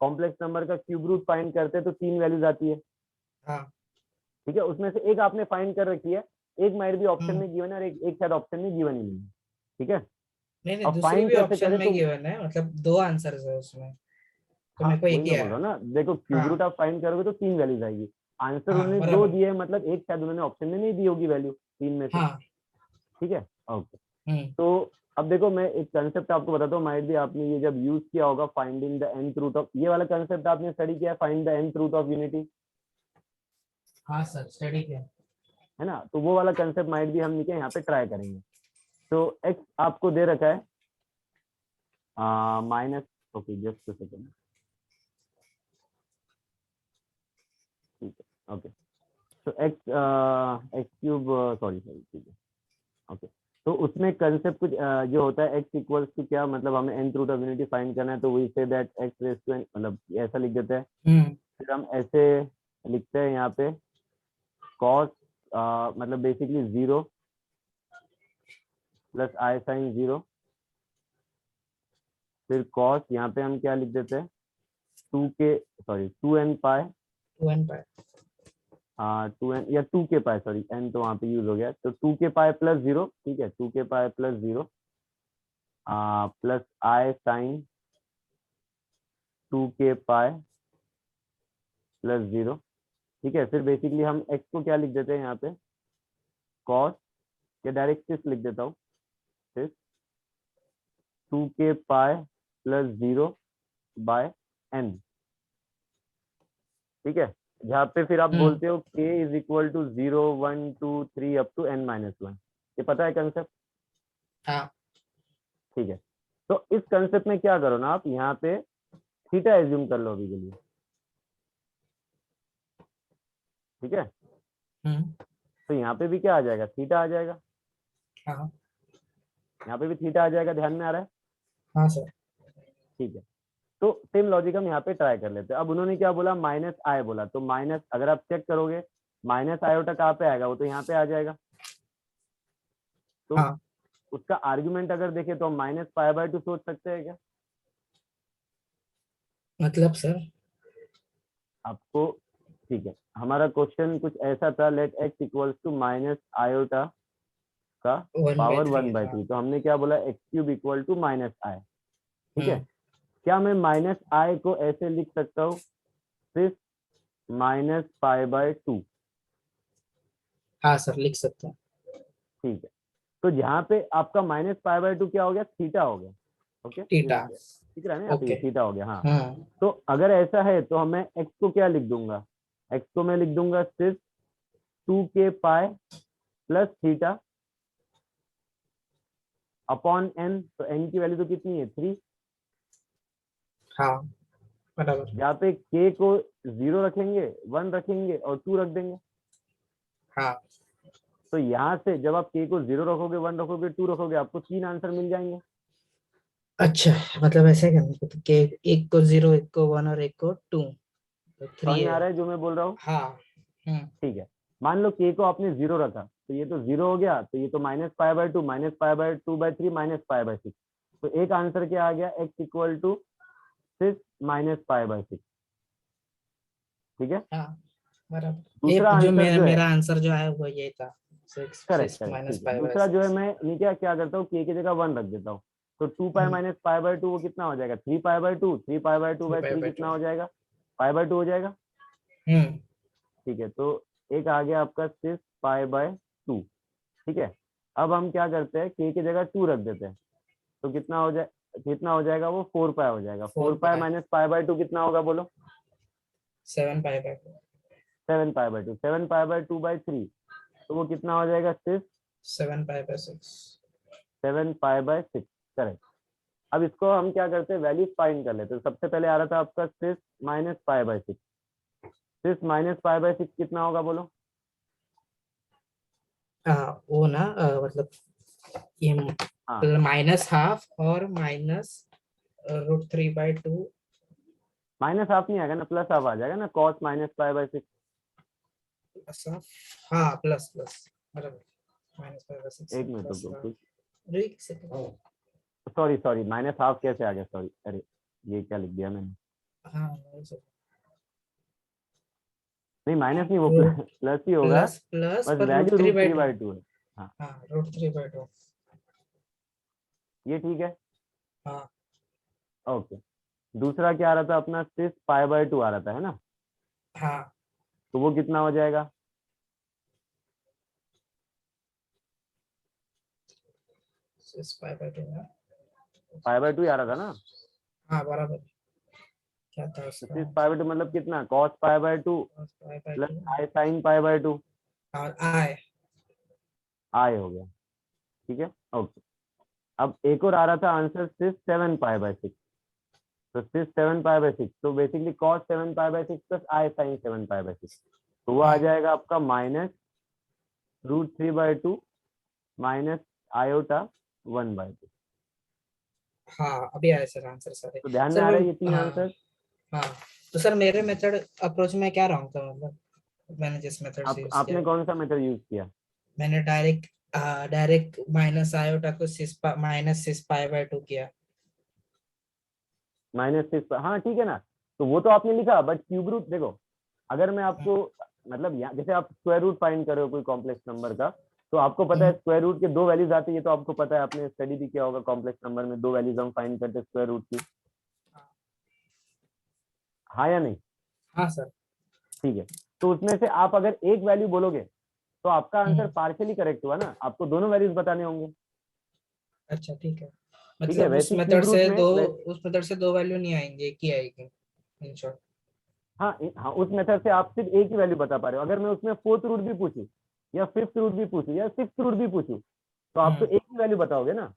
Speaker 1: कॉम्प्लेक्स नंबर का क्यूब रूट फाइंड करते हैं तो 3 वैल्यूज आती है,
Speaker 4: हाँ।
Speaker 1: ठीक है, उसमें से एक आपने फाइंड कर रखी है, एक माइट भी ऑप्शन
Speaker 4: हम्म।
Speaker 1: में गिवन है और एक शायद ऑप्शन में गिवन ही नहीं है, ठीक है।
Speaker 4: नहीं नहीं,
Speaker 1: अब
Speaker 4: दूसरी
Speaker 1: फाइंड
Speaker 4: भी
Speaker 1: कैसे
Speaker 4: ऑप्शन
Speaker 1: करें
Speaker 4: में
Speaker 1: तो,
Speaker 4: गिवन है, मतलब 2 आंसर्स है उसमें, तो
Speaker 1: हाँ
Speaker 4: मेरे को
Speaker 1: वही
Speaker 4: एक ही
Speaker 1: मैं बोल
Speaker 4: आया।
Speaker 1: रहा हूँ ना, देखो क्यूब
Speaker 4: हाँ
Speaker 1: रूट आप फाइंड करोगे तो 3 वैल्यूज आएगी, आंसर
Speaker 4: हाँ
Speaker 1: उन्होंने 2
Speaker 4: बराबर।
Speaker 1: दिए हैं, मतलब एक शायद उन्होंने ऑप्शन में नहीं दी होगी वैल्यू 3 में से,
Speaker 4: हाँ।
Speaker 1: ठीक है, ओके।
Speaker 4: हम्म।
Speaker 1: तो अब देखो मैं एक कंसेप्ट आपको बताता हूँ, माइट भी आपने ये जब यूज किया होगा, finding the nth root of, ये वाला कंसेप्ट आपने स्टडी किया, find the nth root of unity,
Speaker 4: हाँ सर स्टडी किया।
Speaker 1: है ना, तो वो वाला कंसेप्ट माइट भी हम नीचे यहाँ पे ट्राई करेंगे। तो x आपको दे रखा है माइनस, ओके जस्ट सेकेंड, ठीक है, ओके, तो x³ सॉरी सॉरी, ठीक है, ओके। तो उसमें कंसेप्ट कुछ जो होता है x इक्वल्स टू क्या, मतलब हमें nth root of unity find करना है, तो we say that x raise to n, मतलब ऐसा लिख देते हैं, फिर हम ऐसे लिखते हैं यहाँ पे cos, मतलब बेसिकली 0 प्लस i साइन 0, फिर cos यहाँ पे हम क्या लिख देते हैं 2n पाई,
Speaker 4: 2n पाई।
Speaker 1: 2n या 2k पाई, सॉरी n तो वहाँ पे यूज हो गया, तो 2k पाई प्लस 0, ठीक है, 2k pi plus 0 plus i sine 2k pi plus 0, ठीक है, फिर बेसिकली हम x को क्या लिख देते हैं यहाँ पे cos, या डायरेक्ट सिर्फ लिख देता हूँ सिर्फ 2k pi plus 0 bye n, ठीक है, जहाँ पे फिर आप बोलते हो k is equal to 0 1 2 3 up to n-1, ये पता है कंसेप्ट,
Speaker 4: हाँ।
Speaker 1: ठीक है। तो इस कंसेप्ट में क्या करो ना, आप यहाँ पे थीटा एज्यूम कर लो अभी के लिए, ठीक है, तो यहाँ पे भी क्या आ जाएगा, थीटा आ जाएगा,
Speaker 4: हाँ।
Speaker 1: यहाँ पे भी थीटा आ जाएगा, ध्यान में आ रहा है,
Speaker 4: हाँ सर।
Speaker 1: ठीक है। तो सेम लॉजिक हम यहाँ पे ट्राई कर लेते हैं। अब उन्होंने क्या बोला, -i बोला, तो माइनस, अगर आप चेक करोगे -iota कहाँ पे आएगा, वो तो यहाँ पे आ जाएगा, तो
Speaker 4: हाँ।
Speaker 1: उसका आर्गुमेंट अगर देखें तो हम -π/2 सोच सकते हैं क्या,
Speaker 4: मतलब सर
Speaker 1: आपको, ठीक है, हमारा क्वेश्चन कुछ ऐसा था, let x equals to -iota का
Speaker 4: 1/3
Speaker 1: पावर 1/3,
Speaker 4: हाँ।
Speaker 1: तो हमने क्या बोला x³ इक्वल टू -i, ठीक है,
Speaker 4: हम्म।
Speaker 1: क्या मैं -i को ऐसे लिख सकता हूँ सिर्फ -π/2,
Speaker 4: हाँ सर लिख सकते हैं।
Speaker 1: ठीक है, तो यहाँ पे आपका -π/2 क्या हो गया, थीटा हो गया, ओके,
Speaker 4: थीटा।
Speaker 1: ठीक है ना, यहाँ पे
Speaker 4: ओके।
Speaker 1: ये थीटा हो गया, हाँ।
Speaker 4: हाँ।
Speaker 1: तो अगर ऐसा है तो मैं x को क्या लिख दूंगा, x को मैं लिख दूंगा सिर्फ 2k pi plus theta upon n, तो n की वैल्यू तो कितनी है 3,
Speaker 4: हाँ बराबर।
Speaker 1: जहाँ पे k को 0 रखेंगे 1 रखेंगे और 2 रख देंगे,
Speaker 4: हाँ।
Speaker 1: तो यहाँ से जब आप k को 0 रखोगे 1 रखोगे 2 रखोगे, आपको 3 आंसर मिल जाएंगे,
Speaker 4: अच्छा मतलब ऐसे करने को, तो के एक को 0, एक को 1 और एक को 2, तो 3
Speaker 1: समझ में आ
Speaker 4: है।
Speaker 1: रहा है जो मैं बोल रहा हूँ,
Speaker 4: हाँ।
Speaker 1: ठीक है। मान लो k को आपने 0 रखा, तो ये तो 0 हो गया, तो ये तो -π/2 -π/2/3 -π/6, तो एक आंसर क्या आ गया, x इक्वल टू सिर्फ -π/6, ठीक है।
Speaker 4: हाँ बराबर।
Speaker 1: दूसरा
Speaker 4: जो
Speaker 1: आंसर जो है,
Speaker 4: मेरा आंसर जो है वो ये था 6
Speaker 1: करेक्ट
Speaker 4: 6
Speaker 1: करेक्ट,
Speaker 4: माइनस
Speaker 1: ठीक है,
Speaker 4: 5/6।
Speaker 1: दूसरा जो है मैं क्या क्या करता हूँ, k की जगह 1 रख देता हूँ, तो 2 पाई माइनस पाई बाय 2 वो कितना हो जाएगा 3 pi by 2, 3 pi by 2 by 3 कितना हो जाएगा पाई बाय 2 हो जाएगा। ठीक है, तो एक आ गया आपका 6 पाई बाय 2। ठीक है, अब हम क्या करते हैं k की जगह 2 रख देते हैं, तो कितना हो जाएगा वो 4 पाई हो जाएगा। 4 पाई माइनस पाई बाय 2 कितना होगा बोलो
Speaker 4: 7 pi by 2।
Speaker 1: 7 pi by 2, 7 pi by 2 by 3 तो वो कितना हो जाएगा 6
Speaker 4: 7 pi by 6।
Speaker 1: 7 pi by 6 correct. अब इसको हम क्या करते हैं वैल्यूज फाइंड कर लेते हैं। तो सबसे पहले आ रहा था आपका 6 minus pi by 6, 6 minus pi by 6 कितना होगा बोलो।
Speaker 4: वो ना मतलब ये
Speaker 1: हाँ
Speaker 4: माइनस हाफ और माइनस √3/2।
Speaker 1: माइनस हाफ नहीं आएगा ना, प्लस हाफ आ जाएगा ना, कॉस माइनस पाई बाय 6।
Speaker 4: हाँ प्लस बराबर माइनस पाई बाय 6।
Speaker 1: एक मिनट रुको,
Speaker 4: एक सेकंड।
Speaker 1: सॉरी माइनस हाफ कैसे आ गया, सॉरी, अरे ये क्या लिख दिया मैंने,
Speaker 4: हाँ
Speaker 1: नहीं माइनस नहीं वो प्लस ही होगा,
Speaker 4: प्लस
Speaker 1: बस
Speaker 4: पर
Speaker 1: वैल्यू √3/2 है।
Speaker 4: हाँ √3/2।
Speaker 1: ये ठीक है।
Speaker 4: हाँ
Speaker 1: ओके, दूसरा क्या आ रहा था अपना 6 पाई बाय 2 आ रहा था, है ना,
Speaker 4: हाँ
Speaker 1: तो वो कितना हो जाएगा
Speaker 4: 6 पाई बाय 2 ना।
Speaker 1: पाई बाय 2 आ रहा था ना।
Speaker 4: हाँ बराबर। क्या था
Speaker 1: 6
Speaker 4: उसका
Speaker 1: पाई बाय 2 मतलब कितना cos pi by 2
Speaker 4: pi by
Speaker 1: plus
Speaker 4: 2
Speaker 1: I sine pi by 2
Speaker 4: और आई।
Speaker 1: आई हो गया। ठीक है ओके, अब एक और आ रहा था आंसर 6 7 पाई बाय 6, तो 6 7 पाई बाय 6 तो basically cos 7 pi by 6 plus i sine 7 pi by 6, तो वो आ जाएगा आपका माइनस √3/2 माइनस आयोटा 1/2।
Speaker 4: हाँ अभी आया सर आंसर सारे।
Speaker 1: तो ध्यान में
Speaker 4: सर
Speaker 1: आ रहा है
Speaker 4: मैं
Speaker 1: ये 3 आंसर।
Speaker 4: हाँ तो सर मेरे मेथड अप्रोच में क्या रॉन्ग था, मतलब मैंने जिस मेथड से यूज
Speaker 1: आपने
Speaker 4: किया
Speaker 1: कौन सा मेथड यूज किया।
Speaker 4: मैंने डायरेक्ट माइनस आयोटा को -6 पाई बाय 2 किया।
Speaker 1: -6, हाँ ठीक है ना, तो वो तो आपने लिखा, बट क्यूब रूट देखो, अगर मैं आपको मतलब यहाँ जैसे आप स्क्वायर रूट फाइंड कर रहे हो कोई कॉम्प्लेक्स नंबर का, तो आपको पता है स्क्वायर रूट के 2 वैल्यूज आती है, ये तो आपको पता है, आपने स्टडी भी किया होगा, कॉम्प्लेक्स नंबर में 2 वैल्यूज हम फाइंड करते हैं स्क्वायर रूट की, हाँ या नहीं।
Speaker 4: हाँ सर।
Speaker 1: ठीक है, तो उसमें से आप अगर एक वैल्यू बोलोगे तो आपका आंसर पार्शियली करेक्ट हुआ ना, आपको दोनों वैल्यूज बताने होंगे।
Speaker 4: अच्छा ठीक है,
Speaker 1: ठीक है,
Speaker 4: मतलब
Speaker 1: वैसे क्यूब रूट में
Speaker 4: उस मेथड से 2 वैल्यू नहीं आएंगे, एक ही आएगी इन शॉर्ट।
Speaker 1: हाँ उस मेथड से आप सिर्फ एक ही वैल्यू बता पा रहे हो। अगर मैं उसमें 4th रूट भी पूछूं या 5th रूट भी पूछूं या 6th रूट भी पूछूं तो आप तो एक ही वैल्यू बताओगे ना,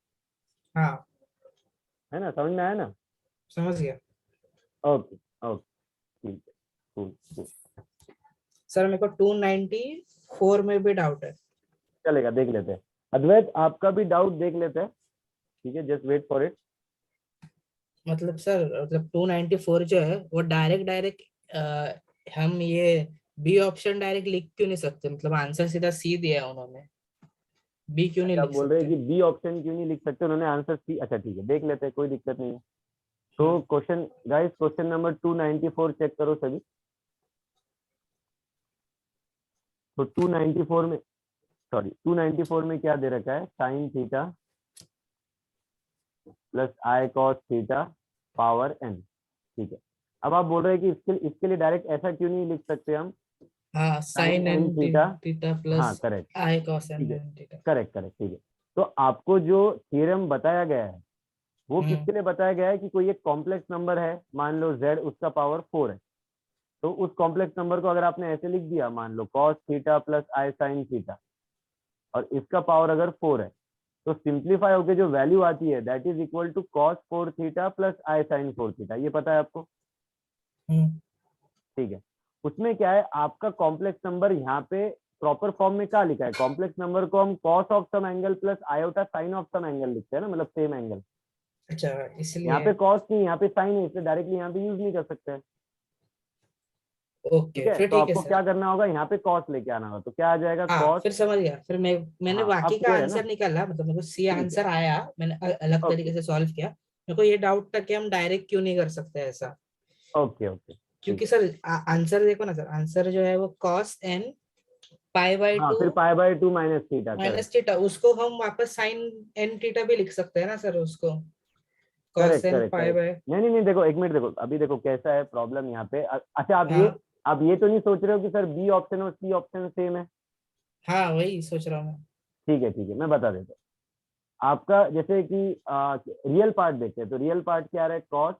Speaker 4: हाँ
Speaker 1: है ना, समझ में आया ना।
Speaker 4: समझ गया।
Speaker 1: ओके ओके ठीक है, cool।
Speaker 4: सर मेरे को 294 में भी डाउट है।
Speaker 1: चलेगा, देख लेते हैं। अद्वैत आपका भी डाउट देख लेते हैं, ठीक है, जस्ट वेट फॉर इट।
Speaker 4: मतलब सर मतलब 294 जो है वो डायरेक्ट हम ये बी ऑप्शन डायरेक्ट लिख क्यों नहीं सकते, मतलब आंसर सीधा सी दिया है उन्होंने, बी क्यों नहीं
Speaker 1: आप
Speaker 4: लिख
Speaker 1: बोल रहे हैं
Speaker 4: सकते।
Speaker 1: कि बी ऑप्शन क्यों नहीं लिख सकते, उन्होंने आंसर सी, अच्छा ठीक है देख लेते हैं, कोई दिक्कत नहीं है। तो question guys, question number 294 check करो सभी। तो 294 में क्या दे रखा है, sine theta plus i cos theta power n। ठीक है, अब आप बोल रहे हैं कि इसके लिए डायरेक्ट ऐसा क्यों नहीं लिख सकते हम,
Speaker 4: हाँ sine
Speaker 1: sin
Speaker 4: n
Speaker 1: n theta,
Speaker 4: theta
Speaker 1: हाँ
Speaker 4: प्लस
Speaker 1: करेक्ट,
Speaker 4: आई कॉस
Speaker 1: ठीक है,
Speaker 4: एन थीटा।
Speaker 1: करेक्ट ठीक है। तो आपको जो थ्योरम बताया गया है वो किसके लिए बताया गया है कि कोई एक कॉम्प्लेक्स नंबर है, मान लो z, उसका पावर 4 है, तो उस कॉम्प्लेक्स नंबर को अगर आपने ऐसे लिख दिया, मान लो cos theta plus i sine theta, और इसका पावर अगर 4 है, तो सिंप्लीफाई होकर जो वैल्यू आती है that is equal to cos 4 theta plus i sine 4 theta, ये पता है आपको। ठीक है, उसमें क्या है, आपका कॉम्प्लेक्स नंबर यहाँ पे प्रॉपर फॉर्म में क्या लिखा है, कॉम्प्लेक्स नंबर को हम cos of some angle plus iota sine of some angle लिखते हैं ना, मतलब सेम एंगल।
Speaker 4: अच्छा
Speaker 1: यहाँ
Speaker 4: इसलिए
Speaker 1: पे cos नहीं, यहाँ पे साइन है, इसलिए डायरेक्टली यहाँ पे यूज नहीं कर सकते हैं। ठीक
Speaker 4: ओके
Speaker 1: है,
Speaker 4: फिर
Speaker 1: तो
Speaker 4: ठीक है
Speaker 1: आपको
Speaker 4: सर।
Speaker 1: क्या करना होगा, यहाँ पे cos लेके आना होगा, तो क्या आ जाएगा
Speaker 4: हाँ
Speaker 1: cos।
Speaker 4: फिर समझ गया, फिर मैंने
Speaker 1: हाँ
Speaker 4: बाकी
Speaker 1: अब
Speaker 4: का
Speaker 1: क्लियर है ना,
Speaker 4: आंसर निकाला, मतलब मेरे को सी
Speaker 1: ठीक है,
Speaker 4: आंसर आया, मैंने अलग
Speaker 1: ओके
Speaker 4: तरीके से सॉल्व किया। मेरे को ये डाउट था कि हम डायरेक्ट क्यों नहीं कर सकते ऐसा,
Speaker 1: ओके ठीक
Speaker 4: क्योंकि
Speaker 1: है,
Speaker 4: सर आंसर देखो ना सर, आंसर जो है वो cos n पाई बाय
Speaker 1: हाँ,
Speaker 4: टू
Speaker 1: फिर पाई by 2 minus theta,
Speaker 4: minus
Speaker 1: correct
Speaker 4: theta, उसको हम वापस साइन एन थीटा भी लिख सकते हैं ना सर उसको,
Speaker 1: करेक्ट
Speaker 4: cos n
Speaker 1: करेक्ट
Speaker 4: पाई
Speaker 1: करेक्ट।
Speaker 4: बाय।
Speaker 1: नहीं नहीं नहीं, देखो एक मिनट, देखो अभी देखो कैसा है प्रॉब्लम यहाँ पे। अच्छा,
Speaker 4: हाँ
Speaker 1: आप ये तो नहीं सोच रहे हो कि सर बी ऑप्शन और सी ऑप्शन सेम है?
Speaker 4: हाँ वही सोच रहा हूँ मैं।
Speaker 1: ठीक है, मैं बता देता हूँ आपका। जैसे कि रियल पार्ट देखते हैं, तो रियल पार्ट क्या आ रहा है, cos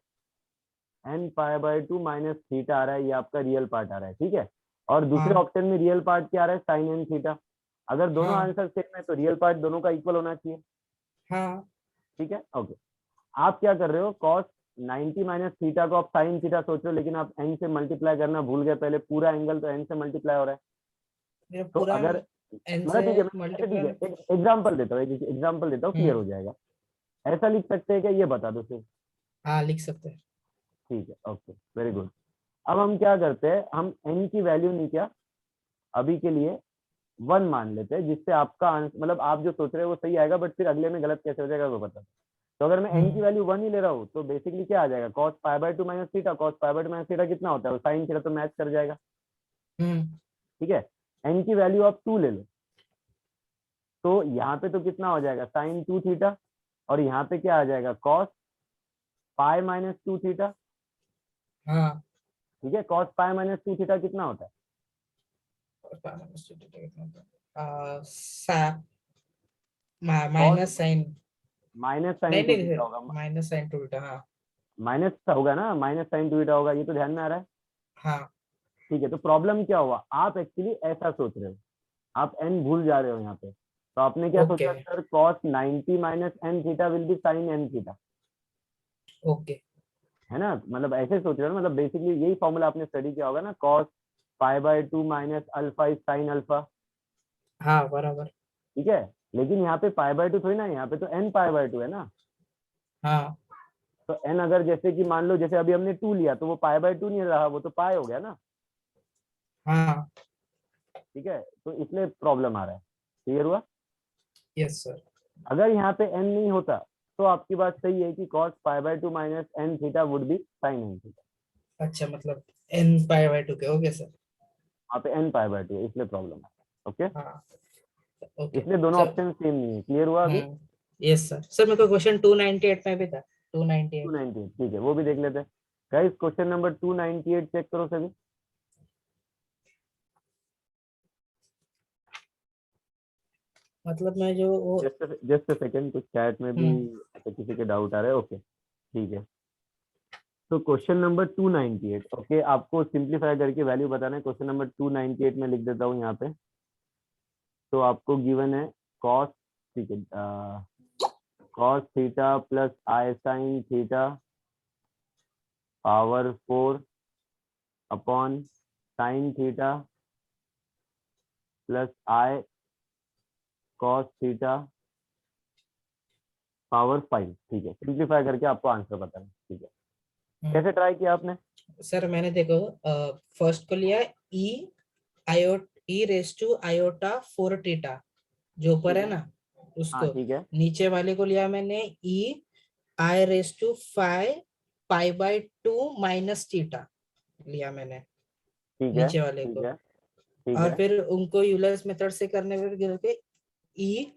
Speaker 1: n pi by 2 minus theta आ रहा है, ये आपका रियल पार्ट आ रहा है, ठीक है। और दूसरे
Speaker 4: हाँ
Speaker 1: ऑप्शन में रियल पार्ट क्या आ रहा है, साइन एन थीटा। अगर दोनों
Speaker 4: हाँ
Speaker 1: आंसर सेम है तो रियल पार्ट दोनों का इक्वल होना चाहिए,
Speaker 4: हाँ
Speaker 1: ठीक है, ओके। आप क्या कर रहे हो, कॉस 90 माइनस थीटा को आप साइन थीटा सोच रहे हो, लेकिन आप एन से मल्टीप्लाई करना भूल गए। पहले पूरा एंगल तो एन से मल्टीप्लाई हो रहा है।
Speaker 4: ये
Speaker 1: तो
Speaker 4: पूरा
Speaker 1: अगर
Speaker 4: n
Speaker 1: मतलब
Speaker 4: से
Speaker 1: ठीक है, अच्छा ठीक
Speaker 4: मल्टीप्लाई।
Speaker 1: है, एक एग्जांपल देता हूँ, एक एग्जांपल देता हूँ, क्लियर हो जाएगा। ऐसा लिख सकते हैं क्या, ये बता दो सिर्फ।
Speaker 4: हाँ लिख सकते हैं।
Speaker 1: ठीक है, ओके, वेरी गुड। अब हम क्या करते हैं, हम एन की वैल्यू नहीं, क्या अभी के लिए 1 मान लेते हैं, जिससे आपका आंसर मतलब आप जो सोच रहे हो वो सही आएगा, बट फिर अगले में गलत कैसे हो जाएगा वो बता। तो अगर मैं एन की वैल्यू 1 ही ले रहा हूँ तो बेसिकली क्या आ जाएगा, cos pi by 2 minus theta. Cos pi by 2 minus theta कितना होता है, साइन थीटा, तो मैच कर जाएगा,
Speaker 4: हम्म
Speaker 1: ठीक है। एन की वैल्यू आप 2 ले लो, तो यहाँ पे तो कितना हो जाएगा, साइन 2 थीटा। और यहाँ पे क्या आ जाएगा, कॉस पाई माइनस 2 थीटा,
Speaker 4: हाँ
Speaker 1: ठीक है। कॉस पाई माइनस 2 थीटा कितना होता है, cos
Speaker 4: minus sine,
Speaker 1: minus sine
Speaker 4: नहीं
Speaker 1: 2
Speaker 4: नहीं
Speaker 1: थीटा होगा,
Speaker 4: माइनस साइन टू बीटा। हाँ
Speaker 1: माइनस होगा ना, माइनस साइन 2 थीटा होगा, ये तो ध्यान में आ रहा है,
Speaker 4: हाँ
Speaker 1: ठीक है। तो प्रॉब्लम क्या हुआ, आप एक्चुअली ऐसा सोच रहे हो, आप एन भूल जा रहे हो यहाँ पे। तो आपने क्या
Speaker 4: ओके
Speaker 1: सोचा, sir cos 90 minus n theta will be sine n theta,
Speaker 4: okay.
Speaker 1: है ना। मतलब ऐसे सोच रहे हो, मतलब बेसिकली यही फॉर्मूला आपने स्टडी किया होगा ना, cos pi by 2 minus alpha is sine alpha,
Speaker 4: हाँ बराबर।
Speaker 1: ठीक है। लेकिन यहाँ पे पाई बाय 2 थोड़ी ना है, यहाँ पे तो एन पाई बाय 2 है ना।
Speaker 4: हाँ
Speaker 1: तो एन अगर जैसे कि मान लो, जैसे अभी हमने 2 लिया तो वो पाई बाय 2 नहीं रहा, वो तो पाई हो गया ना,
Speaker 4: हाँ
Speaker 1: ठीक है। तो इसलिए प्रॉब्लम आ रहा है, क्लियर हुआ।
Speaker 4: Yes sir.
Speaker 1: अगर यहाँ पे एन नहीं होता तो आपकी बात सही है कि cos pi by 2 minus n theta would be sine n theta.
Speaker 4: अच्छा मतलब n पाई बाय 2 के, ओके सर।
Speaker 1: वहाँ पे एन पाई बाय 2 है, इसलिए प्रॉब्लम है, ओके।
Speaker 4: हाँ ओके
Speaker 1: इसलिए दोनों
Speaker 4: सर।
Speaker 1: ऑप्शन सेम नहीं है, क्लियर हुआ अभी।
Speaker 4: Yes sir. सर मेरे को क्वेश्चन 298 में भी था, 298।
Speaker 1: 298, ठीक है, वो भी देख लेते हैं। गाइस क्वेश्चन नंबर 298 चेक करो सभी।
Speaker 4: मतलब मैं जो वो
Speaker 1: जस्ट सेकंड, कुछ चैट में भी
Speaker 4: हम्म
Speaker 1: किसी के डाउट आ रहे हैं, ओके ठीक है। तो क्वेश्चन नंबर 298, ओके, आपको सिंप्लीफाई करके वैल्यू बताना है। क्वेश्चन नंबर 298 में लिख देता हूँ यहाँ पे। तो आपको गिवन है कॉस, ठीक है, cos theta plus i sine theta power 4 upon sine theta plus i cos theta power 5, ठीक है। सिंप्लीफाई करके आपको आंसर बताना है, ठीक है। कैसे ट्राई किया आपने?
Speaker 4: सर मैंने देखो फर्स्ट को लिया e iota e raise to iota 4 theta जो ऊपर
Speaker 1: ठीक
Speaker 4: है
Speaker 1: है,
Speaker 4: ना
Speaker 1: हाँ
Speaker 4: उसको।
Speaker 1: ठीक है,
Speaker 4: नीचे वाले को लिया मैंने e i raise to 5 pi by 2 minus theta लिया मैंने
Speaker 1: ठीक है,
Speaker 4: नीचे वाले
Speaker 1: ठीक
Speaker 4: को।
Speaker 1: है, ठीक
Speaker 4: और
Speaker 1: है,
Speaker 4: फिर उनको यूलर्स मेथड से करने में गिर ई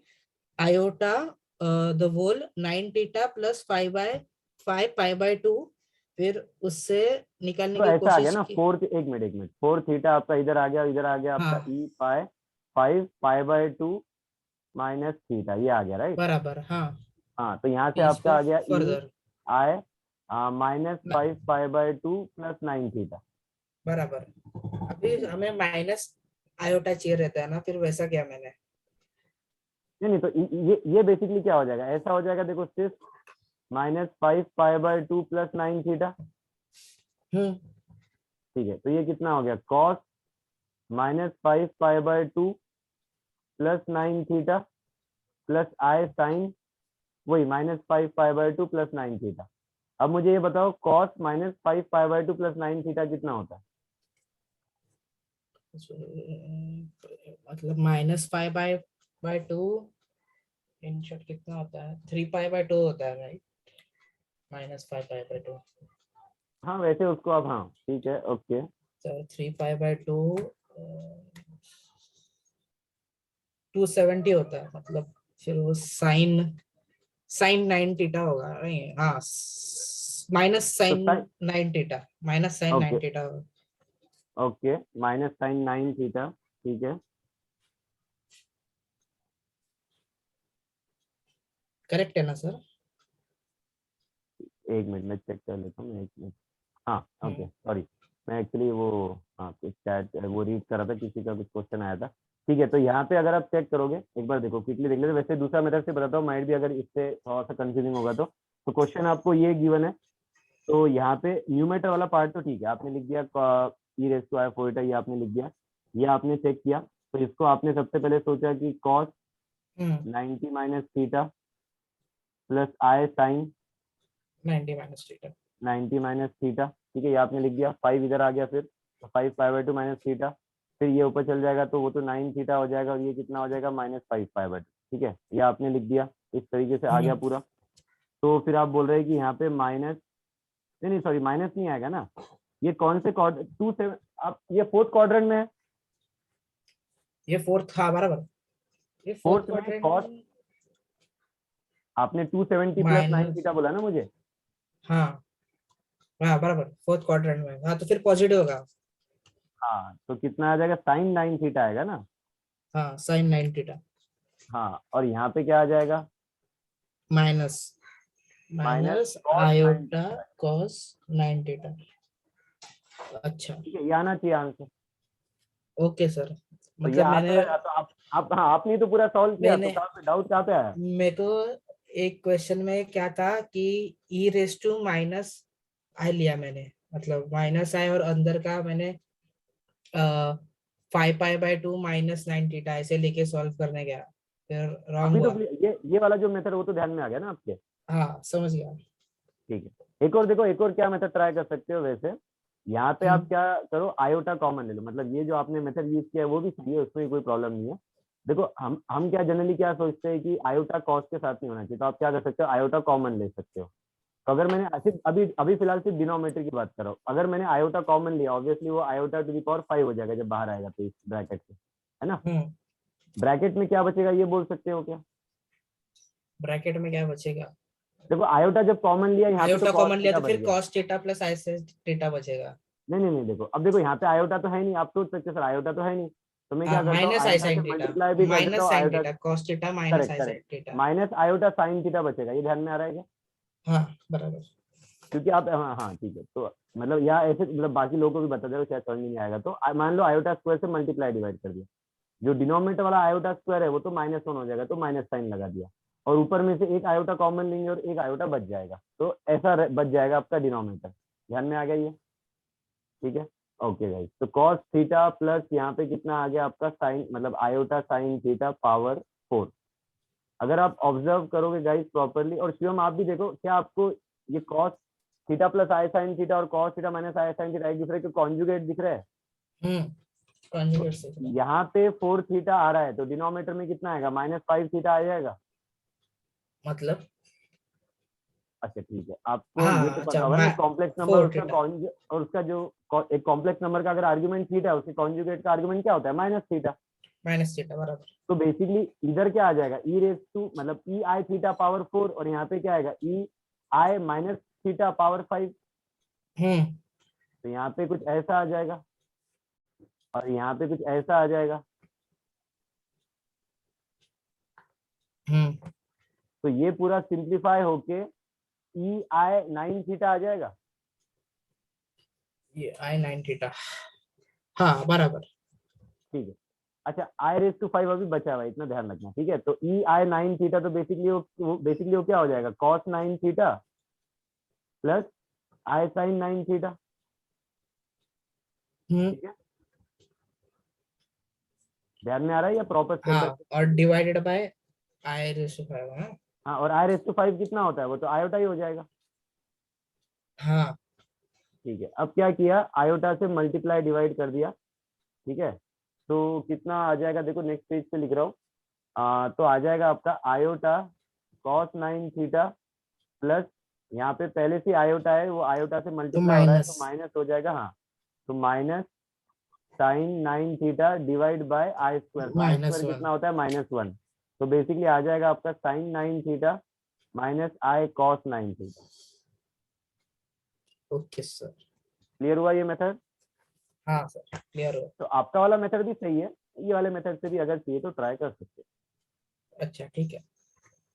Speaker 4: iota the whole 9 theta plus 5 pi by 2, फिर उससे निकालने
Speaker 1: तो
Speaker 4: की
Speaker 1: ऐसा आ गया
Speaker 4: कोशिश
Speaker 1: ना,
Speaker 4: की।
Speaker 1: फोर्थ, एक मिनट, 4 थीटा आपका इधर आ गया, इधर आ गया आपका
Speaker 4: हाँ
Speaker 1: ई पाई 5 पाई बाय 2 माइनस थीटा, ये आ गया, राइट।
Speaker 4: बराबर। हाँ
Speaker 1: हाँ, तो यहाँ से आपका
Speaker 4: इसको
Speaker 1: आ गया e
Speaker 4: further
Speaker 1: i minus 5 pi by 2 plus 9 theta.
Speaker 4: बराबर। अभी हमें माइनस आयोटा चाहिए रहता है ना, फिर वैसा किया मैंने।
Speaker 1: नहीं नहीं, तो ये बेसिकली क्या हो जाएगा, ऐसा हो जाएगा, देखो सिर्फ minus 5 pi by 2 plus 9 theta,
Speaker 4: hmm
Speaker 1: ठीक है। तो ये कितना हो गया, cos minus 5 pi by 2 plus 9 theta plus i sine वही minus 5 pi by 2 plus 9 theta. अब मुझे ये बताओ, cos minus 5 pi by 2 plus 9 theta कितना होता है?
Speaker 4: मतलब -5 बाय 2 इन शॉर्ट कितना होता है, 3 पाई बाय 2 होता है भाई। -5 पाई बाय 2,
Speaker 1: हाँ वैसे उसको आप, हाँ ठीक है, ओके।
Speaker 4: तो 3 पाई बाय 2 270 होता है, मतलब फिर वो साइन 9 थीटा होगा, नहीं हाँ, माइनस
Speaker 1: तो
Speaker 4: sine 9 theta, minus sine 9
Speaker 1: okay
Speaker 4: theta होगा।
Speaker 1: ओके, माइनस साइन 9 थीटा, ठीक है।
Speaker 4: करेक्ट है ना सर?
Speaker 1: एक मिनट में चेक कर लेता हूँ, एक मिनट। हाँ ओके,
Speaker 4: हम्म,
Speaker 1: सॉरी, मैं एक्चुअली वो, हाँ कुछ चैट वो रीड कर रहा था, किसी का कुछ क्वेश्चन आया था। ठीक है, तो यहाँ पे अगर आप चेक करोगे, एक बार देखो क्विकली देख लेते, वैसे दूसरा मेथड से बताता हूँ, माइट भी अगर इससे थोड़ा सा कंफ्यूजिंग होगा तो क्वेश्चन आपको ये गिवन है। तो यहाँ पे न्यूमेटर वाला पार्ट तो ठीक है, आपने लिख दिया ई रेस टू आई फोर, ये आपने लिख दिया, ये आपने चेक किया। तो इसको आपने सबसे पहले सोचा कि cos
Speaker 4: hmm,
Speaker 1: 90 minus theta plus i sine
Speaker 4: 90 minus theta.
Speaker 1: 90 minus theta, ठीक है, ये आपने लिख दिया। 5 इधर आ गया, फिर तो 5 पाई/2 माइनस थीटा, फिर ये ऊपर चल जाएगा तो वो तो 9 थीटा हो जाएगा, और ये कितना हो जाएगा -5 पाई/2, ठीक है, ये आपने लिख दिया। इस तरीके से आ गया पूरा। तो फिर आप बोल रहे हैं कि यहाँ पे माइनस, नहीं नहीं सॉरी, माइनस नहीं आएगा ना, ये कौन से क्वाड्रेंट, 2 7, आप ये फोर्थ क्वाड्रेंट में है,
Speaker 4: ये फोर्थ, हाँ बराबर, ये फोर्थ
Speaker 1: फोर्थ में कॉस,
Speaker 4: क्वाड्रेंट
Speaker 1: आपने 270 प्लस 9
Speaker 4: माइनस,
Speaker 1: थीटा बोला ना मुझे।
Speaker 4: हाँ हाँ बराबर, फोर्थ क्वाड्रेंट में, हाँ तो फिर पॉजिटिव होगा।
Speaker 1: हाँ, तो कितना आ जाएगा, साइन 9 थीटा आएगा ना।
Speaker 4: हाँ साइन 9 थीटा
Speaker 1: हाँ, और यहाँ पे क्या आ जाएगा,
Speaker 4: minus,
Speaker 1: minus
Speaker 4: minus
Speaker 1: cos 9
Speaker 4: iota
Speaker 1: theta,
Speaker 4: cos 9 theta. अच्छा,
Speaker 1: ठीक है, ये आना चाहिए आंसर।
Speaker 4: ओके सर,
Speaker 1: तो ये
Speaker 4: मतलब
Speaker 1: आ तो
Speaker 4: मैंने
Speaker 1: रहा है, तो आप, हाँ आपने तो पूरा सॉल्व किया, तो
Speaker 4: मैंने
Speaker 1: कहाँ पे डाउट, कहाँ पे आया।
Speaker 4: मेरे को एक क्वेश्चन में क्या था कि ई रेस टू माइनस आई लिया मैंने, मतलब माइनस आई और अंदर का मैंने 5 पाई/2 माइनस 9 थीटा ऐसे लेके सॉल्व करने गया, फिर रॉन्ग
Speaker 1: अभी तो
Speaker 4: हुआ।
Speaker 1: ये वाला जो मेथड वो तो ध्यान में आ गया ना आपके।
Speaker 4: हाँ समझ गया।
Speaker 1: ठीक है, एक और देखो, एक और क्या मेथड ट्राई कर सकते हो वैसे। यहाँ पे आप
Speaker 4: हम्म,
Speaker 1: क्या करो, आयोटा कॉमन ले लो, मतलब ये जो आपने मेथड यूज किया है वो भी सही है, उसमें कोई प्रॉब्लम नहीं है। देखो हम क्या जनरली क्या सोचते हैं कि आयोटा कॉस के साथ नहीं होना चाहिए, तो आप क्या कर सकते हो, आयोटा कॉमन ले सकते हो। तो अगर मैंने सिर्फ अभी अभी फिलहाल सिर्फ डिनोमिनेटर की बात कर रहा हूँ, अगर मैंने आयोटा कॉमन लिया, ऑब्वियसली वो आयोटा टू दी पावर 5 हो जाएगा जब बाहर आएगा, तो इस ब्रैकेट से, है ना।
Speaker 4: हम्म,
Speaker 1: ब्रैकेट में क्या बचेगा ये बोल सकते हो क्या।
Speaker 4: ब्रैकेट में क्या बचेगा?
Speaker 1: देखो आयोटा जब कॉमन लिया यहाँ पे तो
Speaker 4: आयोटा
Speaker 1: कॉस
Speaker 4: कॉमन लिया
Speaker 1: थीटा
Speaker 4: तो
Speaker 1: बच
Speaker 4: फिर
Speaker 1: गया।
Speaker 4: कॉस थीटा प्लस आई थीटा बचेगा।
Speaker 1: नहीं नहीं नहीं, देखो अब देखो यहाँ पे आयोटा तो है नहीं, आप सोच सकते हो सर आयोटा तो है नहीं, तो मैं
Speaker 4: हाँ
Speaker 1: क्या करता हूँ,
Speaker 4: माइनस आई
Speaker 1: आयोटा से
Speaker 4: साइन थीटा,
Speaker 1: मल्टीप्लाई भी कर देता
Speaker 4: माइनस
Speaker 1: हूँ
Speaker 4: sine
Speaker 1: iota.
Speaker 4: Theta, cos theta minus
Speaker 1: correct
Speaker 4: i
Speaker 1: correct,
Speaker 4: sine theta.
Speaker 1: Minus iota sine theta बचेगा, ये ध्यान में आ रहा है क्या।
Speaker 4: हाँ बराबर।
Speaker 1: क्योंकि आप, हाँ हाँ ठीक है, तो मतलब यहाँ ऐसे मतलब बाकी लोगों को भी बता दे शायद समझ में नहीं आएगा, तो मान लो आयोटा स्क्वायर से मल्टीप्लाई डिवाइड कर दिया, जो डिनोमिनेटर वाला आयोटा स्क्वायर है वो तो -1 हो जाएगा, तो माइनस साइन लगा दिया, और ऊपर में से एक आयोटा कॉमन लेंगे और एक आयोटा बच जाएगा, तो ऐसा बच जाएगा आपका डिनोमिनेटर। ध्यान में आ गया ये, ठीक है। ओके गाइस, तो cos थीटा प्लस यहाँ पे कितना आ गया आपका साइन, मतलब आयोटा साइन थीटा पावर 4। अगर आप ऑब्जर्व करोगे गाइस प्रॉपरली, और शिवम आप भी देखो, क्या आपको ये cos theta plus i sine theta और cos थीटा माइनस आई साइन थीटा एक दूसरे के कॉन्जुगेट दिख रहे हैं। तो
Speaker 4: कॉन्जुगेट से थीटा।
Speaker 1: यहाँ पे 4 थीटा आ रहा है, तो डिनोमिनेटर में कितना आएगा, -5 थीटा आ जाएगा।
Speaker 4: मतलब
Speaker 1: अच्छा ठीक है, आपको ये तो
Speaker 4: हाँ
Speaker 1: पता
Speaker 4: अच्छा,
Speaker 1: होगा ना, कॉम्प्लेक्स नंबर
Speaker 4: 4
Speaker 1: उसका
Speaker 4: थीटा
Speaker 1: और उसका जो एक कॉम्प्लेक्स नंबर का अगर आर्ग्यूमेंट थीटा है, उसके कॉन्जुगेट का आर्ग्यूमेंट क्या होता है, माइनस थीटा।
Speaker 4: माइनस थीटा बराबर।
Speaker 1: तो बेसिकली इधर क्या आ जाएगा, ई रेस टू मतलब ई आई थीटा पावर 4, और यहाँ पे क्या आएगा, ई आई माइनस थीटा पावर 5।
Speaker 4: हम्म,
Speaker 1: तो यहाँ पे कुछ ऐसा आ जाएगा, और यहाँ पे कुछ ऐसा आ जाएगा।
Speaker 4: हम्म,
Speaker 1: तो ये पूरा सिंप्लीफाई होके ई आई 9 थीटा आ जाएगा।
Speaker 4: ये आई 9 थीटा, हाँ बराबर।
Speaker 1: ठीक है, अच्छा आई रेस टू 5 अभी बचा हुआ है, इतना ध्यान रखना, ठीक है। तो ई आई 9 थीटा, तो बेसिकली वो क्या हो जाएगा, cos 9 theta plus i sign 9 theta,
Speaker 4: hmm,
Speaker 1: ठीक है। ध्यान में आ रहा है या प्रॉपर स्टेप बाय
Speaker 4: हाँ और
Speaker 1: step.
Speaker 4: Divided by I ratio 5। हाँ
Speaker 1: हाँ, और आई रेस टू 5 कितना होता है, वो तो आयोटा ही हो जाएगा।
Speaker 4: हाँ,
Speaker 1: ठीक है, अब क्या किया, आयोटा से मल्टीप्लाई डिवाइड कर दिया, ठीक है। तो कितना आ जाएगा, देखो नेक्स्ट पेज पे लिख रहा हूँ, तो आ जाएगा आपका आयोटा कॉस 9 थीटा प्लस, यहाँ पे पहले से आयोटा है, वो आयोटा से
Speaker 4: तो
Speaker 1: मल्टीप्लाई हो रहा है, तो
Speaker 4: माइनस,
Speaker 1: माइनस हो जाएगा, हाँ, तो minus sine 9 theta divide by i square. I
Speaker 4: -1.
Speaker 1: Square कितना होता है? -1। तो बेसिकली आ जाएगा आपका sine 9 theta minus i cos 9 theta.
Speaker 4: Okay sir.
Speaker 1: Clear हुआ ये मेथड?
Speaker 4: हाँ सर, क्लियर हो।
Speaker 1: तो आपका वाला मेथड भी सही है, ये वाले मेथड से भी अगर चाहिए तो ट्राई कर सकते
Speaker 4: अच्छा ठीक है।
Speaker 1: हैं।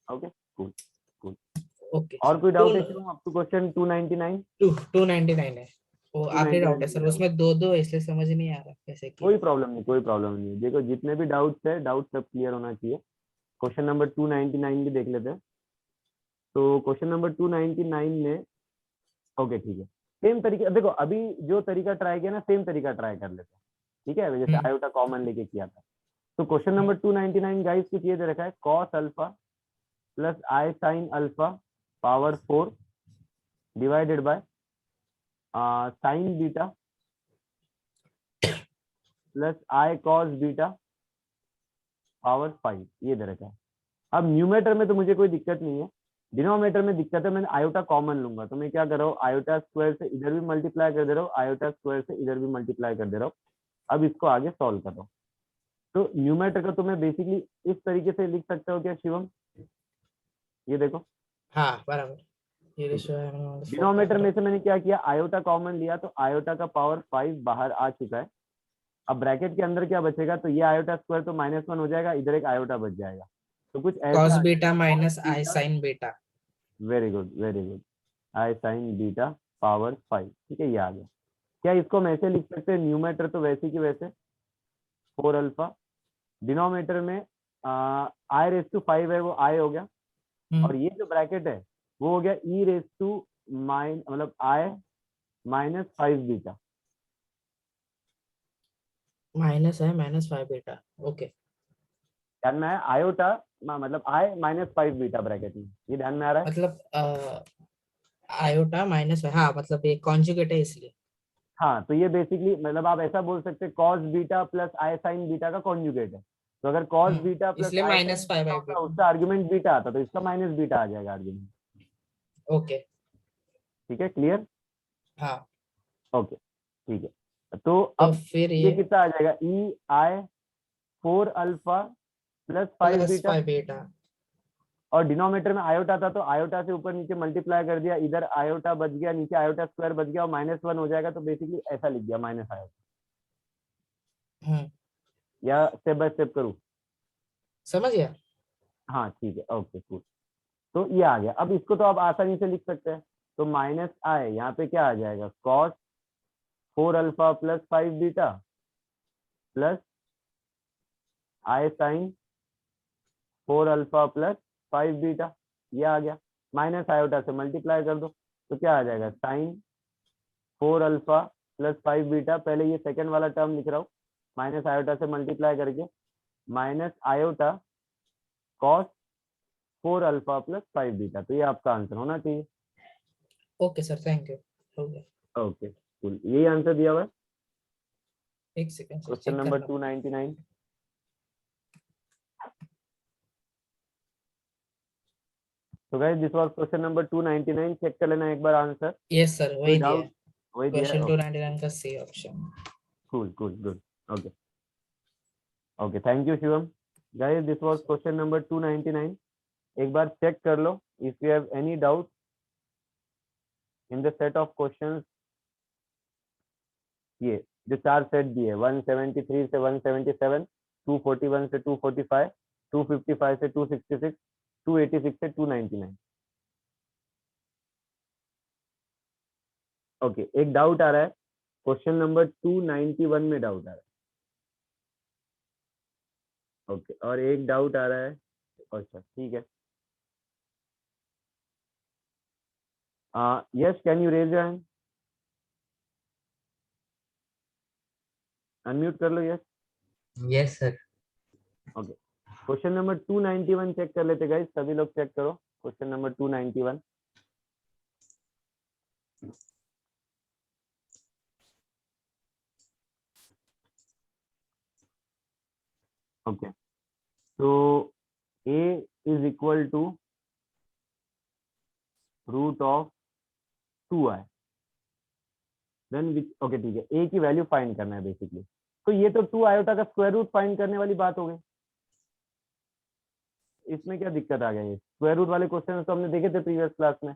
Speaker 1: Okay cool.
Speaker 4: ओके
Speaker 1: और
Speaker 4: सर,
Speaker 1: कोई डाउट है शुभम अप टू क्वेश्चन 299?
Speaker 4: 299 है वो, आखिरी डाउट है सर
Speaker 1: 299
Speaker 4: उसमें, दो इसलिए समझ नहीं आ रहा कैसे
Speaker 1: कोई
Speaker 4: किया।
Speaker 1: प्रॉब्लम नहीं, कोई प्रॉब्लम नहीं। देखो जितने भी डाउट्स है, डाउट सब क्लियर होना चाहिए। क्वेश्चन नंबर 299 भी देख लेते हैं। तो क्वेश्चन नंबर 299 में ओके ठीक है, सेम तरीके देखो, अभी जो तरीका ट्राई किया ना सेम तरीका ट्राई कर लेते हैं, ठीक है? जैसे आयोटा कॉमन लेके किया था। तो क्वेश्चन नंबर 299 गाइस कुछ ये दे रखा है, cos alpha plus i sine alpha power 4 divided by sine beta plus i cos beta power 5, ये दे रखा है। अब न्यूमेटर में तो मुझे कोई दिक्कत नहीं है, डिनोमिनेटर में दिक्कत है। मैंने आयोटा कॉमन लूंगा, तो मैं क्या कर रहा हूँ, आयोटा स्क्वायर से इधर भी मल्टीप्लाई कर दे रहा हूँ, आयोटा स्क्वायर से इधर भी मल्टीप्लाई कर दे रहा हूँ। अब इसको आगे सॉल्व कर रहा हूँ। तो न्यूमेटर का तो मैं बेसिकली इस तरीके से लिख सकता हूँ क्या शिवम? ये देखो,
Speaker 4: हाँ बराबर। ये
Speaker 1: ठीक
Speaker 4: रेशियो
Speaker 1: है।
Speaker 4: है
Speaker 1: डिनोमिनेटर में से मैंने क्या किया, आयोटा कॉमन लिया, तो आयोटा का पावर 5 बाहर आ चुका है। अब ब्रैकेट के अंदर क्या बचेगा, तो ये आयोटा स्क्वायर तो -1 हो जाएगा, इधर एक आयोटा बच जाएगा। तो कुछ
Speaker 4: कॉस
Speaker 1: ऐसा आ
Speaker 4: बीटा
Speaker 1: जाएगा,
Speaker 4: minus
Speaker 1: cos
Speaker 4: i
Speaker 1: beta,
Speaker 4: sine beta.
Speaker 1: Very good very good, i sine beta power 5, ठीक है? ये आ गया। क्या इसको हम ऐसे लिख सकते हैं, न्यूमेटर तो वैसे की वैसे 4 अल्फा, डिनोमिनेटर में आई रेस टू 5 है, वो आई हो गया, और ये जो ब्रैकेट है वो हो गया ई रेस टू मतलब आई -5 बीटा।
Speaker 4: माइनस है -5 बीटा। ओके।
Speaker 1: ध्यान में है? आयोटा मतलब आई -5 बीटा ब्रैकेट में, ये ध्यान में आ रहा है?
Speaker 4: मतलब आयोटा माइनस, हाँ मतलब ये कॉन्जुगेट है इसलिए।
Speaker 1: हाँ, तो ये बेसिकली मतलब आप ऐसा बोल सकते हैं, cos beta plus i sine beta का कॉन्जुगेट है। तो अगर कॉस बीटा प्लस
Speaker 4: इसलिए
Speaker 1: आई साइन
Speaker 4: -5
Speaker 1: बीटा
Speaker 4: बाई
Speaker 1: होता,
Speaker 4: बीटा।
Speaker 1: उसका आर्गुमेंट बीटा आता, तो इसका माइनस बीटा आ जाएगा आर्गुमेंट।
Speaker 4: ओके।
Speaker 1: ठीक है, क्लियर?
Speaker 4: हाँ
Speaker 1: ओके ठीक है। तो
Speaker 4: तो
Speaker 1: अब
Speaker 4: फिर
Speaker 1: ये
Speaker 4: ये
Speaker 1: कितना आ जाएगा, ई आई 4 अल्फा प्लस 5 बीटा,
Speaker 4: 5 बीटा।
Speaker 1: और डिनोमिनेटर में आयोटा था, तो आयोटा से ऊपर नीचे मल्टीप्लाई कर दिया, इधर आयोटा बच गया, नीचे आयोटा स्क्वायर बच गया, और -1 हो जाएगा। तो बेसिकली ऐसा लिख दिया, माइनस आयोटा। या स्टेप बाय स्टेप करूँ?
Speaker 4: समझ गया।
Speaker 1: हाँ ठीक है, ओके कूल। तो ये आ गया। अब इसको तो आप आसानी से लिख सकते हैं। तो माइनस आई यहाँ पे क्या आ जाएगा, cos 4 alpha plus 5 beta plus i sine 4 alpha plus 5 beta, ये आ गया। माइनस आयोटा से मल्टीप्लाई कर दो, तो क्या आ जाएगा, साइन 4 अल्फा प्लस 5 बीटा, पहले ये सेकंड वाला टर्म लिख रहा हूँ, माइनस आयोटा से मल्टीप्लाई करके minus iota cos 4 alpha plus 5 beta. तो ये आपका आंसर होना चाहिए।
Speaker 4: Okay sir, thank you. हो गया।
Speaker 1: ओके कूल, यही आंसर दिया हुआ है
Speaker 4: एक second sir,
Speaker 1: question
Speaker 4: check
Speaker 1: number
Speaker 4: करना।
Speaker 1: 299। तो guys this was question number 299, check कर लेना एक बार आंसर।
Speaker 4: यस सर,
Speaker 1: कोई
Speaker 4: वही दिया
Speaker 1: डाउट?
Speaker 4: है।
Speaker 1: वही दिया है,
Speaker 4: क्वेश्चन
Speaker 1: ओके
Speaker 4: 299 का C option.
Speaker 1: Cool cool good, okay okay, thank you Shivam. Guys this was question number 299। एक बार चेक कर लो, if you have any doubt in the set of questions. ये जो 4 सेट दिए, 173 से 177, 241 से 245, 255 से 266, 286 से 299। ओके, एक डाउट आ रहा है, क्वेश्चन नंबर 291 में डाउट आ रहा है। ओके, और एक डाउट आ रहा है, अच्छा ठीक है। Yes, can you raise your hand? Unmute कर लो, yes.
Speaker 2: Yes sir.
Speaker 1: Okay, question number 291 check कर लेते गाइस, सभी लोग चेक करो क्वेश्चन नंबर 291। ओके, तो a is equal to root of 2i, then which, okay ठीक है, a की वैल्यू फाइंड करना है बेसिकली। तो ये तो 2 आयोटा का स्क्वायर रूट फाइंड करने वाली बात हो गई। इसमें क्या दिक्कत आ गई? ये स्क्वायर रूट वाले क्वेश्चन तो हमने देखे थे प्रीवियस क्लास में।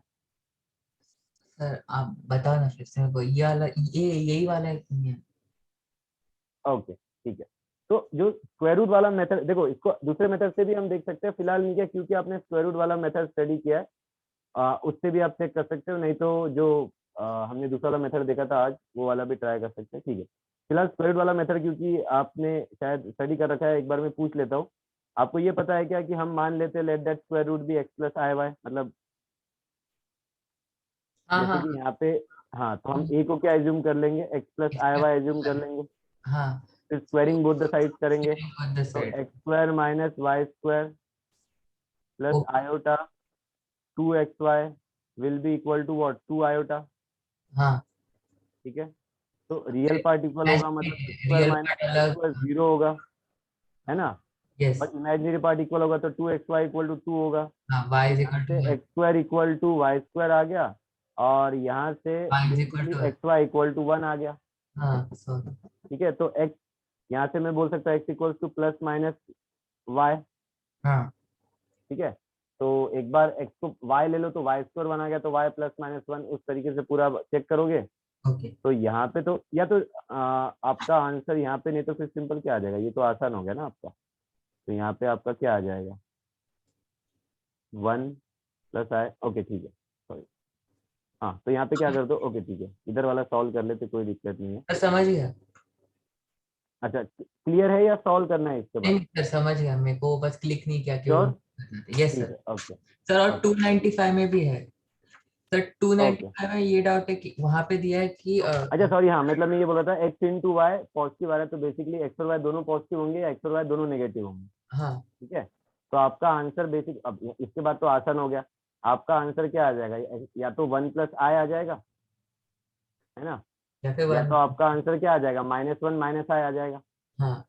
Speaker 2: सर आप बताओ ना फिर से मेरे को, ये वाला यही वाला है कि नहीं है?
Speaker 1: ओके ठीक है। तो जो स्क्वायर रूट वाला मेथड, देखो इसको दूसरे मेथड से भी हम देख सकते हैं, फिलहाल नहीं किया क्योंकि आपने स्क्वायर रूट वाला मेथड स्टडी किया है। उससे भी आप चेक कर सकते हो, नहीं तो जो हमने दूसरा वाला मेथड देखा था आज, वो वाला भी ट्राई कर सकते हैं। ठीक है, फिलहाल स्क्वायर रूट वाला मेथड क्योंकि आपने शायद स्टडी कर रखा है, एक बार मैं पूछ लेता हूँ। आपको ये पता है क्या कि हम मान लेते हैं let that square root be x plus i y, मतलब
Speaker 2: हाँ
Speaker 1: जैसे
Speaker 2: हाँ
Speaker 1: कि यहाँ पे, हाँ तो हम ए को क्या एज्यूम कर लेंगे, x plus i y assume कर लेंगे,
Speaker 2: हाँ
Speaker 1: फिर स्क्वायरिंग बोथ द साइड्स करेंगे,
Speaker 2: on the
Speaker 1: तो
Speaker 2: side.
Speaker 1: X square minus y square plus
Speaker 2: Okay.
Speaker 1: Iota 2xy will be equal to what, 2 iota.
Speaker 2: हाँ
Speaker 1: ठीक है, तो रियल पार्ट इक्वल होगा, मतलब x square
Speaker 2: real
Speaker 1: minus
Speaker 2: part
Speaker 1: y
Speaker 2: अलग,
Speaker 1: square 0 होगा, है ना।
Speaker 2: यस,
Speaker 1: और इमेजिनरी पार्ट इक्वल होगा तो 2xy इक्वल टू 2 होगा।
Speaker 2: हाँ y is
Speaker 1: यहाँ
Speaker 2: equal
Speaker 1: से
Speaker 2: to
Speaker 1: x square equal to y square आ गया, और यहाँ से
Speaker 2: y is equal
Speaker 1: basically
Speaker 2: to
Speaker 1: x y equal to 1 आ गया।
Speaker 2: हाँ सॉरी,
Speaker 1: ठीक है, तो एक्स यहाँ से मैं बोल सकता हूँ x equals to plus minus y.
Speaker 2: हाँ
Speaker 1: ठीक है, तो एक बार एक्स को वाई ले लो तो वाई स्क्वायर बना गया, तो वाई प्लस माइनस 1, उस तरीके से पूरा चेक करोगे।
Speaker 2: ओके,
Speaker 1: तो यहाँ पे तो या तो आपका आंसर यहाँ पे, नहीं तो फिर सिंपल क्या आ जाएगा, ये तो आसान हो गया ना आपका। तो यहाँ पे आपका क्या आ जाएगा, 1 प्लस आई, ओके ठीक है, सॉरी। हाँ तो यहाँ पे क्या कर दो, ओके ठीक है, इधर वाला सॉल्व कर लेते, कोई दिक्कत नहीं है।
Speaker 2: सर समझ गया,
Speaker 1: अच्छा क्लियर है या सॉल्व करना है इसके बाद?
Speaker 2: नहीं सर समझ गया, मेरे को बस क्लिक नहीं किया कि वो,
Speaker 1: श्योर,
Speaker 2: यस
Speaker 1: ठीक
Speaker 2: सर।
Speaker 1: है, ओके
Speaker 2: सर और
Speaker 1: ओके
Speaker 2: 295 में भी है सर,
Speaker 1: ओके।
Speaker 2: 295 में ये डाउट है कि वहां पे दिया है कि
Speaker 1: अच्छा सॉरी, हाँ मतलब मैं ये बोल रहा था एक्स इंटू वाई पॉजिटिव आ रहा है, तो बेसिकली एक्स और वाई दोनों पॉजिटिव होंगे या एक्स और वाई दोनों नेगेटिव होंगे।
Speaker 2: हाँ
Speaker 1: ठीक है, तो आपका आंसर बेसिक, अब इसके बाद तो आसान हो गया। आपका आंसर क्या आ जाएगा, या तो 1 प्लस आई आ जाएगा, है ना,
Speaker 2: या फिर
Speaker 1: या
Speaker 2: 1,
Speaker 1: तो आपका आंसर क्या आ जाएगा, -1 माइनस आई आ जाएगा।
Speaker 2: हाँ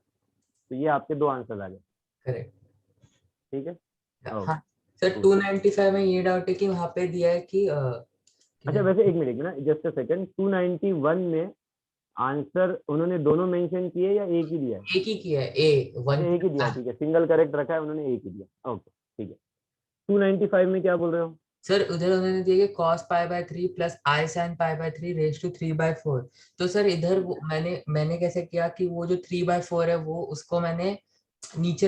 Speaker 1: तो ये आपके दो आंसर आ गए।
Speaker 2: करेक्ट,
Speaker 1: ठीक है, ओके
Speaker 2: हाँ सर 295 में ये डाउट है कि वहां पे दिया है कि
Speaker 1: अच्छा वैसे एक मिनट ना, जस्ट अ सेकंड, 291 में आंसर उन्होंने दोनों मेंशन किए या एक ही दिया है?
Speaker 2: एक ही किया है, ए
Speaker 1: अच्छा
Speaker 2: 1,
Speaker 1: एक ही दिया है, ठीक है, सिंगल करेक्ट रखा है उन्होंने, एक ही दिया, ओके ठीक है। 295 में क्या बोल रहे हो?
Speaker 2: सर उधर उन्होंने दिया कि cos pi by 3 plus i sine pi by 3 raise to 3/4। तो सर इधर वो मैंने कैसे किया कि वो जो 3/4 है वो उसको मैंने नीचे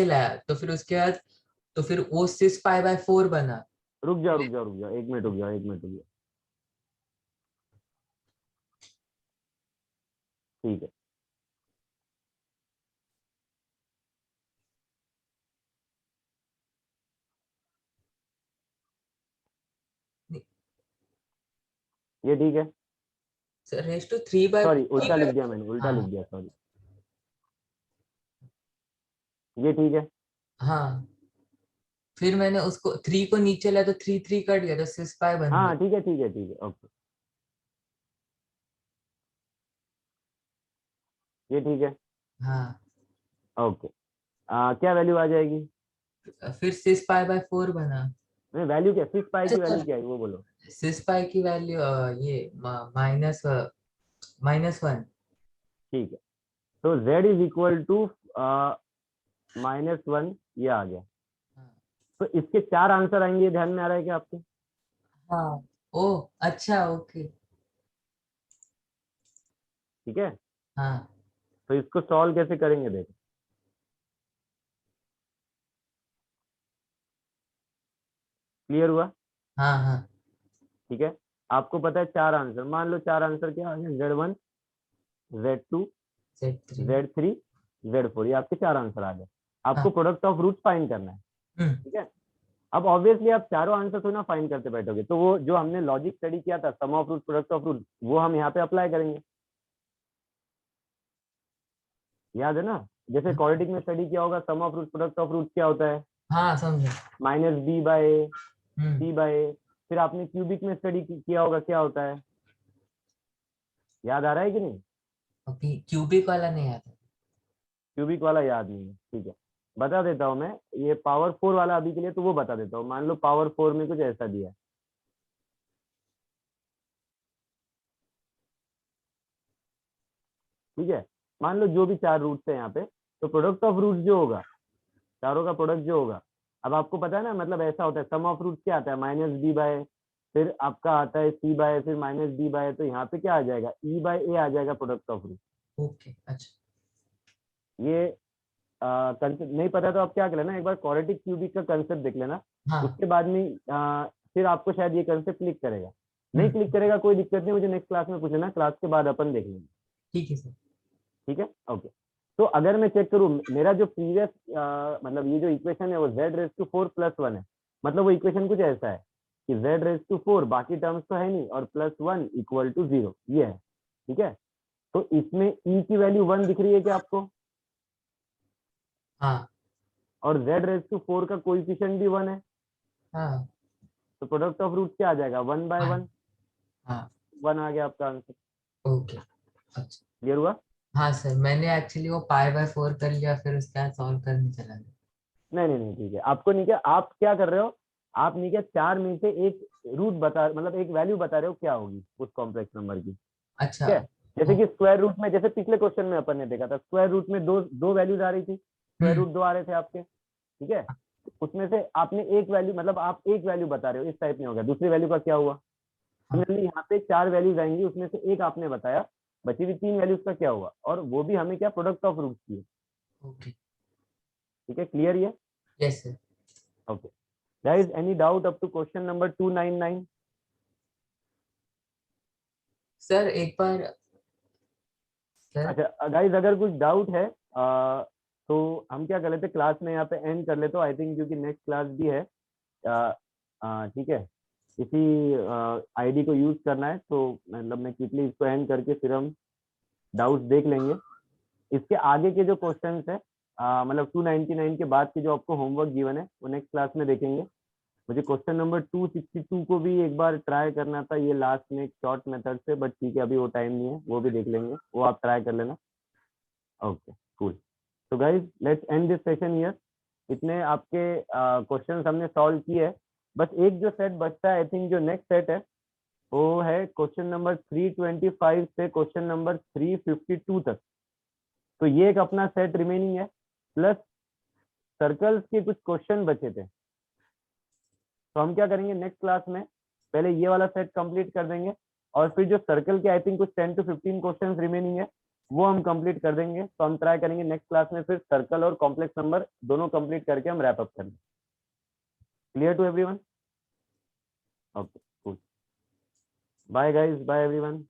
Speaker 2: लाया, तो फिर उसके बाद तो फिर वो 6 पाई बाय 4 बना।
Speaker 1: रुक जाओ रुक जाओ रुक जाओ, एक मिनट रुक जाओ, एक मिनट रुक जाओ, ठीक है। ये ठीक है,
Speaker 2: sir raise to 3 by
Speaker 1: sorry उल्टा लिख दिया मैंने, उल्टा लिख
Speaker 2: हाँ
Speaker 1: दिया, सॉरी। ये ठीक है,
Speaker 2: हाँ, फिर मैंने उसको 3 को नीचे लाया तो 3 कट गया तो 6 पाई बन गया।
Speaker 1: हाँ ठीक है ठीक है ठीक है, ओके ये ठीक है,
Speaker 2: हाँ
Speaker 1: ओके। क्या वैल्यू आ जाएगी?
Speaker 2: फिर 6 पाई बाय 4 बना।
Speaker 1: नहीं वैल्यू क्या, 6 पाई की
Speaker 2: अच्छा
Speaker 1: वैल्यू क्या है वो बोलो।
Speaker 2: 6 पाई की वैल्यू ये माइनस -1।
Speaker 1: ठीक है, तो z इज इक्वल टू -1, ये आ गया। तो इसके 4 आंसर आएंगे, ये ध्यान में आ रहा है क्या आपको?
Speaker 2: हाँ ओ अच्छा ओके,
Speaker 1: ठीक है,
Speaker 2: हाँ
Speaker 1: तो इसको सॉल्व कैसे करेंगे देखो। क्लियर हुआ?
Speaker 2: हाँ हाँ
Speaker 1: ठीक है, आपको पता है 4 आंसर, मान लो 4 आंसर क्या आ गए, Z1 Z2
Speaker 2: Z3
Speaker 1: Z3 Z4, ये आपके 4 आंसर आ गए। आपको
Speaker 2: हाँ
Speaker 1: प्रोडक्ट ऑफ रूट फाइंड करना है। ठीक है, अब ऑब्वियसली आप चारों आंसर थोड़ी ना फाइंड करते बैठोगे, तो वो जो हमने लॉजिक स्टडी किया था, sum of root product of root, वो हम यहाँ पे अप्लाई करेंगे। याद है ना, जैसे क्वाड्रेटिक में स्टडी किया होगा, sum of root product of root क्या होता है,
Speaker 2: हाँ समझा,
Speaker 1: -b by a,
Speaker 2: hmm,
Speaker 1: c by a। फिर आपने क्यूबिक में स्टडी किया होगा, क्या होता है, याद आ रहा है कि नहीं?
Speaker 2: अभी क्यूबिक वाला नहीं आता।
Speaker 1: क्यूबिक वाला याद नहीं है, ठीक है, बता देता हूँ मैं। ये पावर 4 वाला अभी के लिए तो वो बता देता हूँ। मान लो पावर 4 में कुछ ऐसा दिया है, ठीक है, मान लो जो भी 4 रूट्स है यहाँ पे, तो प्रोडक्ट ऑफ रूट्स जो होगा, चारों का प्रोडक्ट जो होगा, अब आपको पता है ना, मतलब ऐसा होता है सम ऑफ रूट्स क्या आता है, माइनस बी बाय, फिर आपका आता है सी बाय, फिर माइनस डी बाय, तो यहाँ पे क्या आ जाएगा, ई बाय ए आ जाएगा प्रोडक्ट ऑफ रूट।
Speaker 2: ओके अच्छा
Speaker 1: ये कंसेप्ट नहीं पता तो आप क्या कर लेना, एक बार क्वाड्रेटिक क्यूबिक का कंसेप्ट देख लेना,
Speaker 2: हाँ
Speaker 1: उसके बाद में फिर आपको शायद ये कंसेप्ट क्लिक करेगा। नहीं क्लिक करेगा कोई दिक्कत नहीं, मुझे नेक्स्ट क्लास में पूछ लेना, क्लास के बाद अपन देख लेंगे।
Speaker 2: ठीक है सर।
Speaker 1: ठीक है, ओके। तो अगर मैं चेक करूं, मेरा जो प्रीवियस मतलब ये जो इक्वेशन है वो z रेज टू 4 प्लस 1 है, मतलब वो इक्वेशन कुछ ऐसा है कि z रेज टू 4, बाकी टर्म्स तो है नहीं, और प्लस 1 इक्वल टू 0, ये है। ठीक है, तो इसमें e की वैल्यू 1 दिख रही है क्या आपको,
Speaker 2: हाँ
Speaker 1: और z रेज टू 4 का कोएफिशिएंट भी 1 है,
Speaker 2: हाँ
Speaker 1: तो प्रोडक्ट ऑफ रूट क्या आ जाएगा, 1 बाय 1,
Speaker 2: हाँ
Speaker 1: 1 आ गया आपका आंसर।
Speaker 2: ओके अच्छा।
Speaker 1: क्लियर हुआ?
Speaker 2: हाँ सर, मैंने एक्चुअली वो पाई बाय 4 कर लिया, फिर उसके बाद सॉल्व करने चला गया।
Speaker 1: नहीं नहीं नहीं, ठीक है, आपको नहीं क्या, आप क्या कर रहे हो, आप नहीं क्या 4 में से एक रूट बता, मतलब एक वैल्यू बता रहे हो क्या होगी उस कॉम्प्लेक्स नंबर की।
Speaker 2: अच्छा
Speaker 1: ठीक है, जैसे कि स्क्वायर रूट में, जैसे पिछले क्वेश्चन में अपन ने देखा था, स्क्वायर रूट में दो वैल्यूज आ रही थी, स्क्वायर रूट 2 आ रहे थे आपके। ठीक है, उसमें से आपने एक वैल्यू, मतलब आप एक वैल्यू बता रहे हो, इस टाइप में हो गया, दूसरी वैल्यू का क्या हुआ, सिमिलरली यहाँ पे 4 वैल्यूज आएंगी, उसमें से एक आपने बताया, बची हुई 3 वैल्यूज का क्या हुआ, और वो भी हमें क्या, प्रोडक्ट ऑफ रूट्स की है।
Speaker 2: ओके
Speaker 1: ठीक है, क्लियर ये?
Speaker 2: Yes sir.
Speaker 1: Okay guys, any doubt up to question number 299?
Speaker 2: Sir एक बार सर,
Speaker 1: अच्छा गाइस, अगर कुछ डाउट है तो हम क्या कर लेते, क्लास में यहाँ पे एंड कर लेते, आई थिंक, क्योंकि नेक्स्ट क्लास भी है। ठीक है, इसी आईडी को यूज करना है, तो मतलब मैं क्विकली इसको एंड करके फिर हम डाउट्स देख लेंगे। इसके आगे के जो क्वेश्चंस है, मतलब 299 के बाद के जो आपको होमवर्क गिवन है, वो नेक्स्ट क्लास में देखेंगे। मुझे क्वेश्चन नंबर 262 को भी एक बार ट्राई करना था, ये लास्ट में एक शॉर्ट मेथड से, बट ठीक है, अभी वो टाइम नहीं है, वो भी देख लेंगे, वो आप ट्राई कर लेना। ओके कूल, तो guys let's end this session here. इतने आपके क्वेश्चंस हमने सॉल्व किए हैं, बस एक जो सेट बचता है, आई थिंक जो नेक्स्ट सेट है वो है क्वेश्चन नंबर 325 से क्वेश्चन नंबर 352 तक, तो ये एक अपना सेट रिमेनिंग है, प्लस सर्कल्स के कुछ क्वेश्चन बचे थे। तो हम क्या करेंगे नेक्स्ट क्लास में, पहले ये वाला सेट कंप्लीट कर देंगे, और फिर जो सर्कल के आई थिंक कुछ 10 to 15 क्वेश्चंस रिमेनिंग है, वो हम कंप्लीट कर देंगे। तो हम ट्राई करेंगे नेक्स्ट क्लास में फिर सर्कल और कॉम्प्लेक्स नंबर दोनों कंप्लीट करके हम रैप अप करें। Clear to everyone? Okay cool, bye guys, bye everyone.